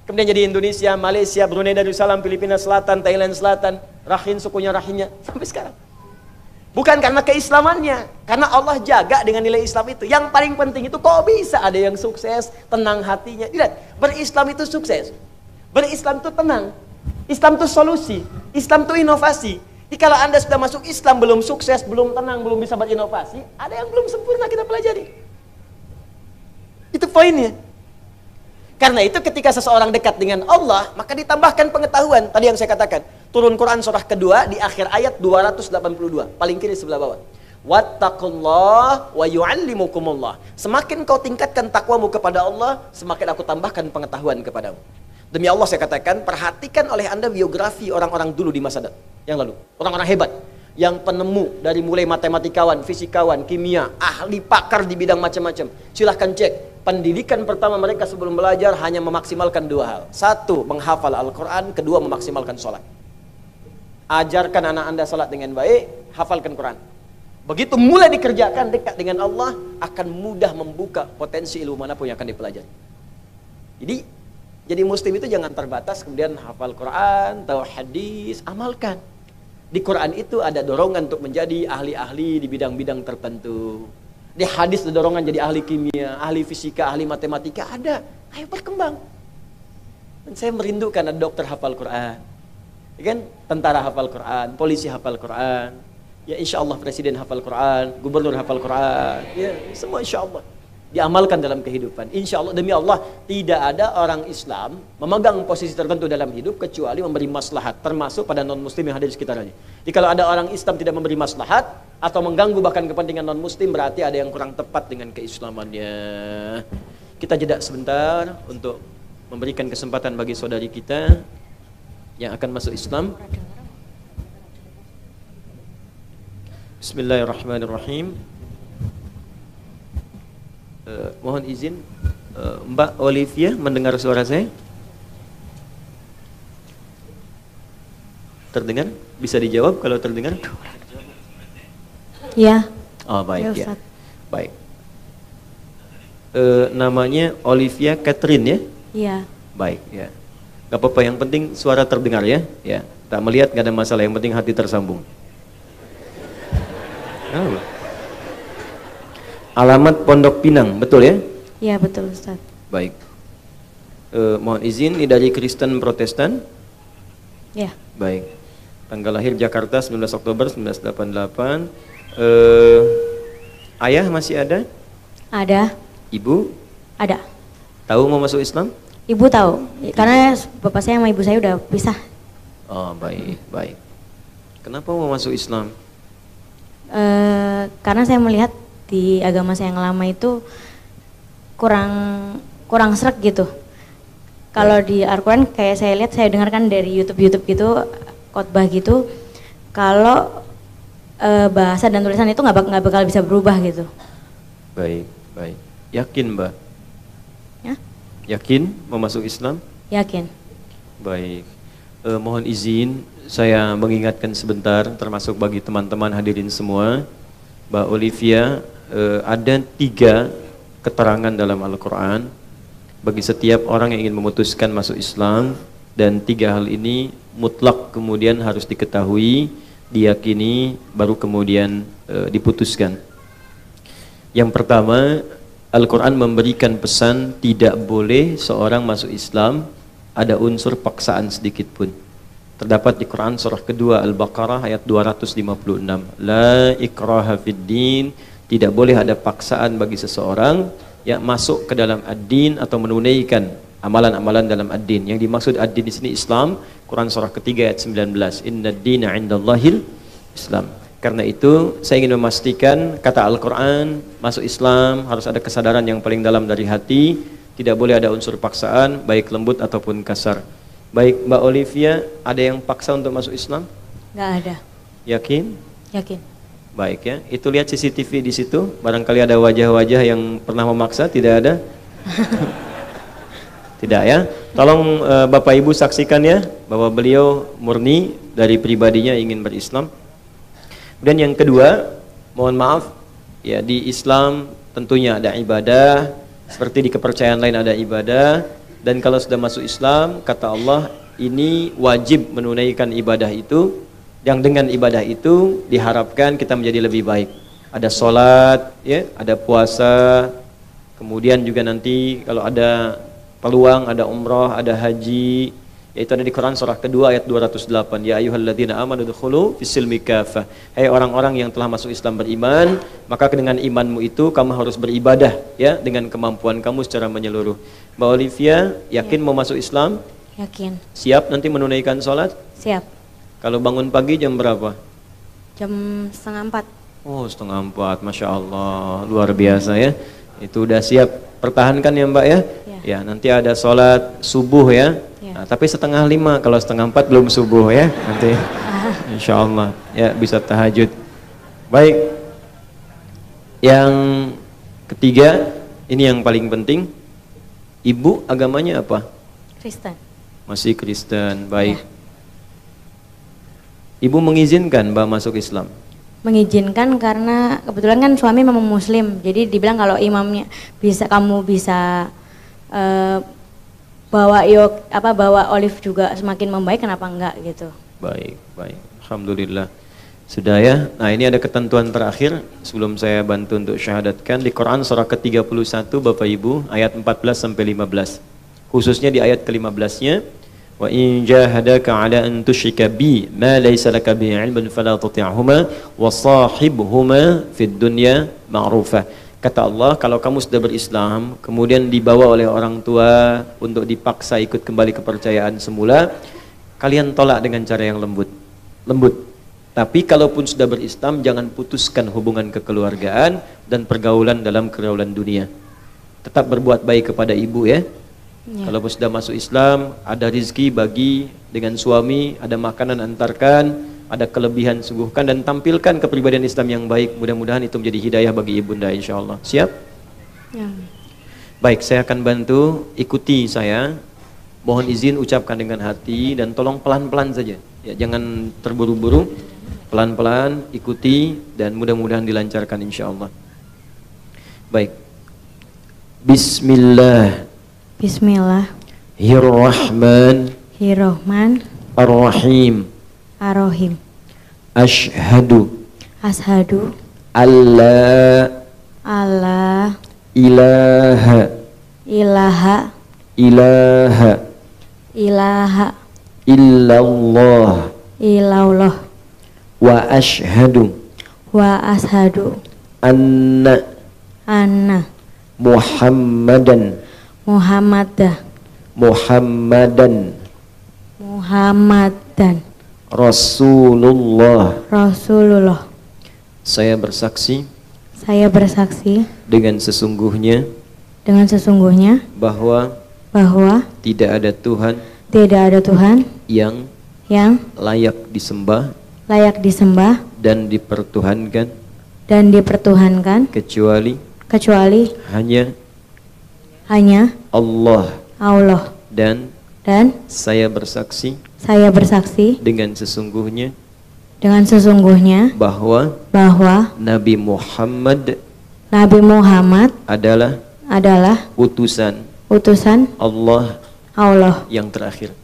Kemudian jadi Indonesia, Malaysia, Brunei Darussalam, Filipina Selatan, Thailand Selatan, Rakhine sukunya Rakhine sampai sekarang. Bukan karena keislamannya, karena Allah jaga dengan nilai Islam itu. Yang paling penting itu kok bisa ada yang sukses, tenang hatinya. Lihat, berislam itu sukses. Berislam itu tenang. Islam itu solusi. Islam itu inovasi. Jadi kalau Anda sudah masuk Islam belum sukses, belum tenang, belum bisa berinovasi, ada yang belum sempurna kita pelajari. Itu poinnya. Karena itu ketika seseorang dekat dengan Allah, maka ditambahkan pengetahuan. Tadi yang saya katakan, turun Quran surah kedua di akhir ayat 282, paling kiri sebelah bawah. Wattaqullah wa yu'allimukumullah. Semakin kau tingkatkan takwamu kepada Allah, semakin aku tambahkan pengetahuan kepadamu. Demi Allah saya katakan, perhatikan oleh Anda biografi orang-orang dulu di masa yang lalu. Orang-orang hebat. Yang penemu dari mulai matematikawan, fisikawan, kimia, ahli pakar di bidang macam-macam. Silahkan cek. Pendidikan pertama mereka sebelum belajar hanya memaksimalkan 2 hal. 1, menghafal Al-Quran. 2, memaksimalkan sholat. Ajarkan anak Anda sholat dengan baik, hafalkan Quran. Begitu mulai dikerjakan dekat dengan Allah, akan mudah membuka potensi ilmu manapun yang akan dipelajari. Jadi muslim itu jangan terbatas kemudian hafal Quran, tahu hadis, amalkan. Di Quran itu ada dorongan untuk menjadi ahli-ahli di bidang-bidang tertentu. Di hadis ada dorongan jadi ahli kimia, ahli fisika, ahli matematika, ada. Ayo berkembang. Dan saya merindukan ada dokter hafal Quran, ya kan? Tentara hafal Quran, polisi hafal Quran, ya insya Allah presiden hafal Quran, gubernur hafal Quran, ya semua insya Allah diamalkan dalam kehidupan. Insya Allah, demi Allah, tidak ada orang Islam memegang posisi tertentu dalam hidup kecuali memberi maslahat, termasuk pada non-muslim yang hadir di sekitarnya. Jadi kalau ada orang Islam tidak memberi maslahat atau mengganggu bahkan kepentingan non-muslim, berarti ada yang kurang tepat dengan keislamannya. Kita jeda sebentar untuk memberikan kesempatan bagi saudari kita yang akan masuk Islam. Bismillahirrahmanirrahim. Mohon izin, Mbak Olivia mendengar suara saya? Terdengar? Bisa dijawab kalau terdengar? Ya. Oh baik ya. Baik. Namanya Olivia Catherine ya? Iya. Baik ya. Gak apa-apa, yang penting suara terdengar ya. Ya. Tak melihat gak ada masalah, yang penting hati tersambung. Alamat Pondok Pinang, betul ya? Iya betul Ustaz. Baik. Mohon izin, ini dari Kristen Protestan? Ya. Baik. Tanggal lahir Jakarta 19 Oktober 1988. Ayah masih ada? Ada. Ibu? Ada. Tahu mau masuk Islam? Ibu tahu, karena bapak saya sama ibu saya udah pisah. Oh baik, baik. Kenapa mau masuk Islam? Karena saya melihat di agama saya yang lama itu kurang kurang sreg gitu. Kalau di Al-Quran kayak saya lihat, saya dengarkan dari YouTube gitu, khotbah gitu, kalau bahasa dan tulisan itu nggak bakal bisa berubah gitu. Baik. Yakin Mbak? Ya? Yakin mau masuk Islam? Yakin. Baik. Mohon izin saya mengingatkan sebentar, termasuk bagi teman-teman hadirin semua, Mbak Olivia, ada 3 keterangan dalam Al-Quran bagi setiap orang yang ingin memutuskan masuk Islam, dan 3 hal ini mutlak kemudian harus diketahui, diyakini, baru kemudian diputuskan. Yang pertama, Al-Quran memberikan pesan tidak boleh seorang masuk Islam ada unsur paksaan sedikit pun. Terdapat di Quran surah kedua Al-Baqarah ayat 256. La ikraha fid din, tidak boleh ada paksaan bagi seseorang yang masuk ke dalam ad-din atau menunaikan amalan-amalan dalam ad-din. Yang dimaksud ad-din di sini Islam, Quran surah ketiga ayat 19. Inna ad-dina 'indallahil Islam. Karena itu saya ingin memastikan kata Al-Quran masuk Islam harus ada kesadaran yang paling dalam dari hati, tidak boleh ada unsur paksaan baik lembut ataupun kasar. Baik Mbak Olivia, ada yang paksa untuk masuk Islam? Nggak ada. Yakin? Yakin. Baik ya, itu lihat CCTV di situ, barangkali ada wajah-wajah yang pernah memaksa, tidak ada? Tidak ya? Tolong Bapak Ibu saksikan ya, bahwa beliau murni dari pribadinya ingin berislam. Dan yang kedua, mohon maaf, ya di Islam tentunya ada ibadah, seperti di kepercayaan lain ada ibadah, dan kalau sudah masuk Islam, kata Allah, ini wajib menunaikan ibadah itu, yang dengan ibadah itu diharapkan kita menjadi lebih baik. Ada sholat, ya, ada puasa, kemudian juga nanti kalau ada peluang, ada umrah, ada haji, yaitu ada di Quran surah kedua ayat 208. Ya ayyuhalladzina amanu dukhulu fis-silmi kafah. Hai orang-orang yang telah masuk Islam beriman, maka dengan imanmu itu kamu harus beribadah ya dengan kemampuan kamu secara menyeluruh. Mbak Olivia, yakin mau masuk Islam? Yakin. Siap nanti menunaikan sholat? Siap. Kalau bangun pagi jam berapa? Jam 3:30. Oh, 3:30, Masya Allah, luar biasa ya. Itu udah siap, pertahankan ya Mbak ya. Ya, nanti ada sholat subuh ya. Nah, tapi 4:30, kalau 3:30 belum subuh ya. Nanti Insya Allah ya bisa tahajud. Baik. Yang ketiga, ini yang paling penting. Ibu agamanya apa? Kristen. Masih Kristen, baik. Ibu mengizinkan Mbak masuk Islam? Mengizinkan karena kebetulan kan suami memang Muslim, jadi dibilang kalau imamnya kamu bisa bawa olive juga semakin membaik, kenapa enggak gitu. Baik, alhamdulillah. Sudah ya. Nah, ini ada ketentuan terakhir sebelum saya bantu untuk syahadatkan di Quran surah ke-31 Bapak Ibu ayat 14 sampai 15. Khususnya di ayat ke-15-nya, wa in jahadaka 'ala an tusyrika bi ma laysa laka bihi 'ilmun fala tuti'huma wa shahibhuma fid dunya ma'rufa. Kata Allah, kalau kamu sudah berislam, kemudian dibawa oleh orang tua untuk dipaksa ikut kembali kepercayaan semula, kalian tolak dengan cara yang lembut. Tapi kalaupun sudah berislam, jangan putuskan hubungan kekeluargaan dan pergaulan dalam pergaulan dunia. Tetap berbuat baik kepada ibu ya. Kalaupun sudah masuk Islam, ada rizki bagi dengan suami, ada makanan antarkan, ada kelebihan suguhkan, dan tampilkan kepribadian Islam yang baik. Mudah-mudahan itu menjadi hidayah bagi ibunda insyaallah. Siap? Ya. Baik, saya akan bantu, ikuti saya. Mohon izin ucapkan dengan hati dan tolong pelan-pelan saja. Ya, jangan terburu-buru. Pelan-pelan ikuti dan mudah-mudahan dilancarkan insyaallah. Baik. Bismillah. Bismillahirrahmanirrahim. Ar-Rahim. Ashhadu alla ilaha illallah wa ashhadu anna Muhammadan Rasulullah. Saya bersaksi dengan sesungguhnya dengan sesungguhnya bahwa bahwa tidak ada Tuhan tidak ada Tuhan yang yang layak disembah layak disembah dan dipertuhankan dan dipertuhankan kecuali hanya Allah, Allah, dan dan saya bersaksi saya bersaksi dengan sesungguhnya bahwa Nabi Muhammad adalah utusan Allah yang terakhir.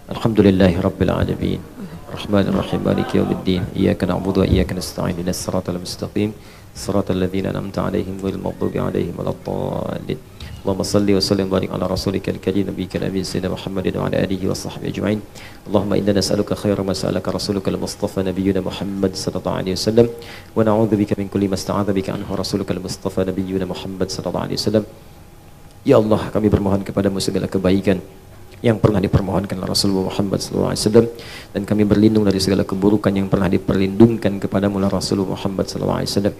Alhamdulillahi Rabbil Alamin, Rahmanir Rahim, Maliki Yawmiddin, Iyyaka na'budu wa iyyaka nasta'in, ihdinas siratal mustaqim, siratal ladzina an'amta 'alaihim ghairil maghdubi 'alaihim waladdallin. Allahumma salli wa sallim wa barik ala rasulika al-karim nabiyyika nabi sayyidina Muhammadin wa ala alihi wa sahbihi ajma'in. Allahumma inna nas'aluka khairan ma sa'alaka rasuluka al-mustafa nabiyyuna Muhammad sallallahu alaihi wasallam wa na'udzubika min kulli ma ista'adha bika anhu rasuluka al-mustafa nabiyyuna Muhammad sallallahu alaihi wasallam. Ya Allah, kami bermohon kepadamu segala kebaikan yang pernah dipermohonkan oleh Rasulullah Muhammad SAW, dan kami berlindung dari segala keburukan yang pernah diperlindungkan kepadamu oleh Rasulullah Muhammad SAW.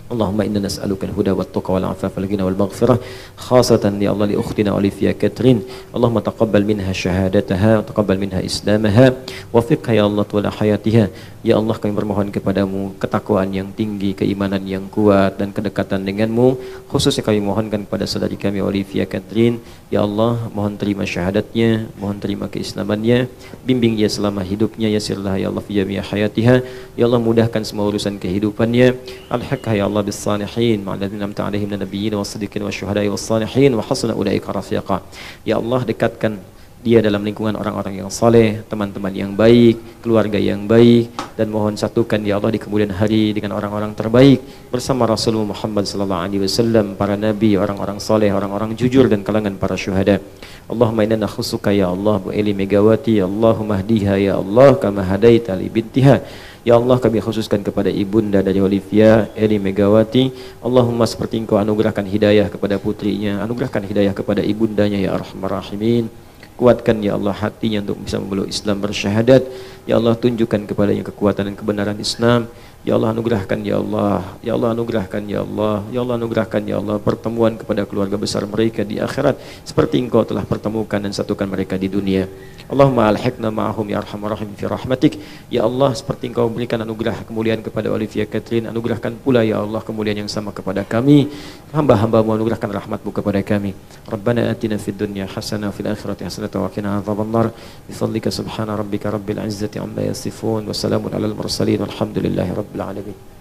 Allahumma inna nas'aluka al-huda wa at-tuqa wal 'afafa wal ghina wal maghfirah, khasatan ya Allah li ukhtina Olivia Catherine. Allahumma taqabbal minha syahadataha wa taqabbal minha islamaha wa fiqha ya Allah tuala hayatiha. Ya Allah, kami bermohon kepadamu ketakwaan yang tinggi, keimanan yang kuat, dan kedekatan denganmu. Khususnya kami mohonkan kepada saudari kami Olivia Catherine, ya Allah, mohon terima syahadatnya, mohon terima keislamannya, bimbing ia selama hidupnya, yasirlah ya Allah fi jami'i hayatiha. Ya Allah, mudahkan semua urusan kehidupannya. Al-haqqa ya Allah bis-salihin ma'alladzina amta 'alaihim minan nabiyyin was-siddiqin wasyuhada'i was-salihin wa hasuna ulaika rafiqa. Ya Allah, dekatkan dia dalam lingkungan orang-orang yang saleh, teman-teman yang baik, keluarga yang baik, dan mohon satukan ya Allah di kemudian hari dengan orang-orang terbaik bersama Rasulullah Muhammad sallallahu alaihi wasallam, para nabi, orang-orang saleh, orang-orang jujur, dan kalangan para syuhada. Allahumma inna nakhusuka ya Allah bu Eli Megawati, Allahumma hdiha ya Allah kama hadaita li bintiha. Ya Allah, kami khususkan kepada ibunda dari Olivia Eli Megawati. Allahumma seperti Engkau anugerahkan hidayah kepada putrinya, anugerahkan hidayah kepada ibundanya ya Arhamar Rahimin. Kuatkan ya Allah hatinya untuk bisa memeluk Islam bersyahadat. Ya Allah, tunjukkan kepadanya kekuatan dan kebenaran Islam. Ya Allah, anugerahkan ya Allah. Ya Allah, anugerahkan ya Allah. Ya Allah, anugerahkan ya Allah pertemuan kepada keluarga besar mereka di akhirat seperti Engkau telah pertemukan dan satukan mereka di dunia. Allahumma alhiqna ma'ahum ya Arhamar Rahim fi rahmatik. Ya Allah, seperti Engkau berikan anugerah kemuliaan kepada Olivia Catherine, anugerahkan pula ya Allah kemuliaan yang sama kepada kami. Hamba-Hamba-Mu, anugerahkan rahmat-Mu kepada kami. Rabbana atina fid dunya hasanah wa fil akhirati hasanah wa qina adzabannar. Bi fadlika subhana rabbika rabbil izzati amma yasifun wa salamun alal mursalin walhamdulillahi rabbil alamin.